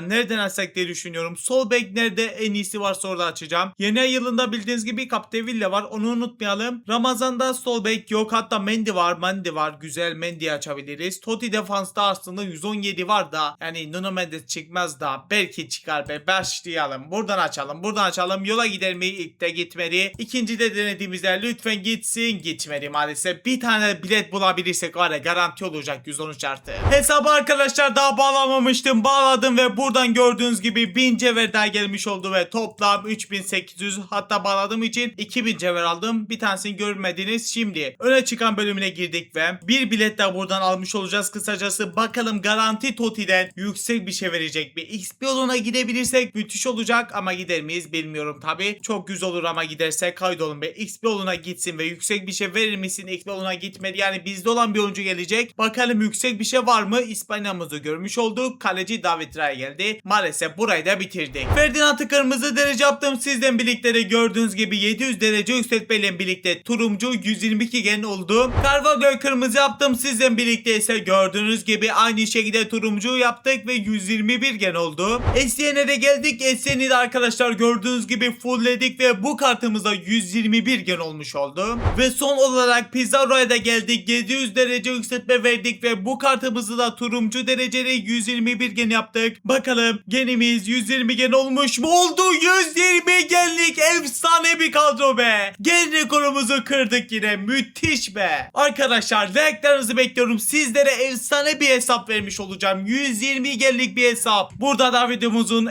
nereden alsak diye düşünüyorum. Sol bek nerede en iyisi varsa orada açacağım. Yeni ay yılında bildiğiniz gibi Capdeville var. Onu unutmayalım. Ramazan'da sol bek yok. Hatta Mendy var. Mendy var. Güzel Mendy'yi açabiliriz. Totti defansta aslında 117 var da. Yani Nuno Mendes çıkmaz da. Belki çıkar be. Başlayalım. Buradan açalım. Buradan açalım. Yola gider mi? İlk de gitmedi. İkinci de denediğimizde lütfen gitsin. Gitmedi maalesef. Bir tane bilet bulabilirsek var ya garanti olacak 113 artı. Hesabı arkadaşlar daha bağlamamıştım. Bağladım ve buradan gördüğünüz gibi 1000 cevher daha gelmiş oldu ve toplam 3800 hatta bağladığım için 2000 cevher aldım. Bir tanesini görmediniz. Şimdi öne çıkan bölümüne girdik ve bir bilet daha buradan almış olacağız. Kısacası bakalım garanti Totti'den yüksek bir şey verecek mi? XP yoluna gidebilirsek müthiş olacak ama gider miyiz bilmiyorum tabi. Çok güzel olur ama gidersek kaydolun be. XP yoluna gitsin ve yüksek bir şey verir misin? XP yoluna gitmedi. Yani bizde olan bir oyuncu gelecek. Bakalım yüksek bir şey var mı? İspanya'mızı görmüş olduk. Kaleci David Raya geldi. Maalesef burayı da bitirdik. Ferdinand'ı kırmızı derece yaptım. Sizden birlikte de gördüğünüz gibi 700 derece yükseltmeyle birlikte turumcu 122 gen oldu. Carvalho'yu kırmızı yaptım. Sizden birlikte ise gördüğünüz gibi aynı şekilde turumcu yaptık ve 121 gen oldu. SCN'e de geldik. SCN'i de arkadaşlar gördüğünüz gibi fullledik ve bu kartımıza 121 gen olmuş oldu. Ve son olarak Pizarro'ya da geldik. 700 derece yükseltme verdik ve bu kartımızı da turumcu dereceli 121 gen yaptık. Bakalım genimiz 120 gen olmuş mu? Oldu. 120 genlik efsane bir kadro be. Gen rekorumuzu kırdık yine. Müthiş be. Arkadaşlar like'larınızı bekliyorum. Sizlere efsane bir hesap vermiş olacağım. 120 genlik bir hesap. Burada da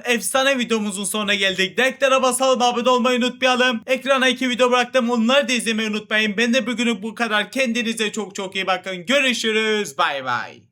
efsane videomuzun sonuna geldik. Like'lara basalım, abone olmayı unutmayalım. Ekrana 2 video bıraktım. Onları da izlemeyi unutmayın. Ben de bugünlük bu kadar. Kendinize çok çok iyi bakın. Görüşürüz. Bay bay.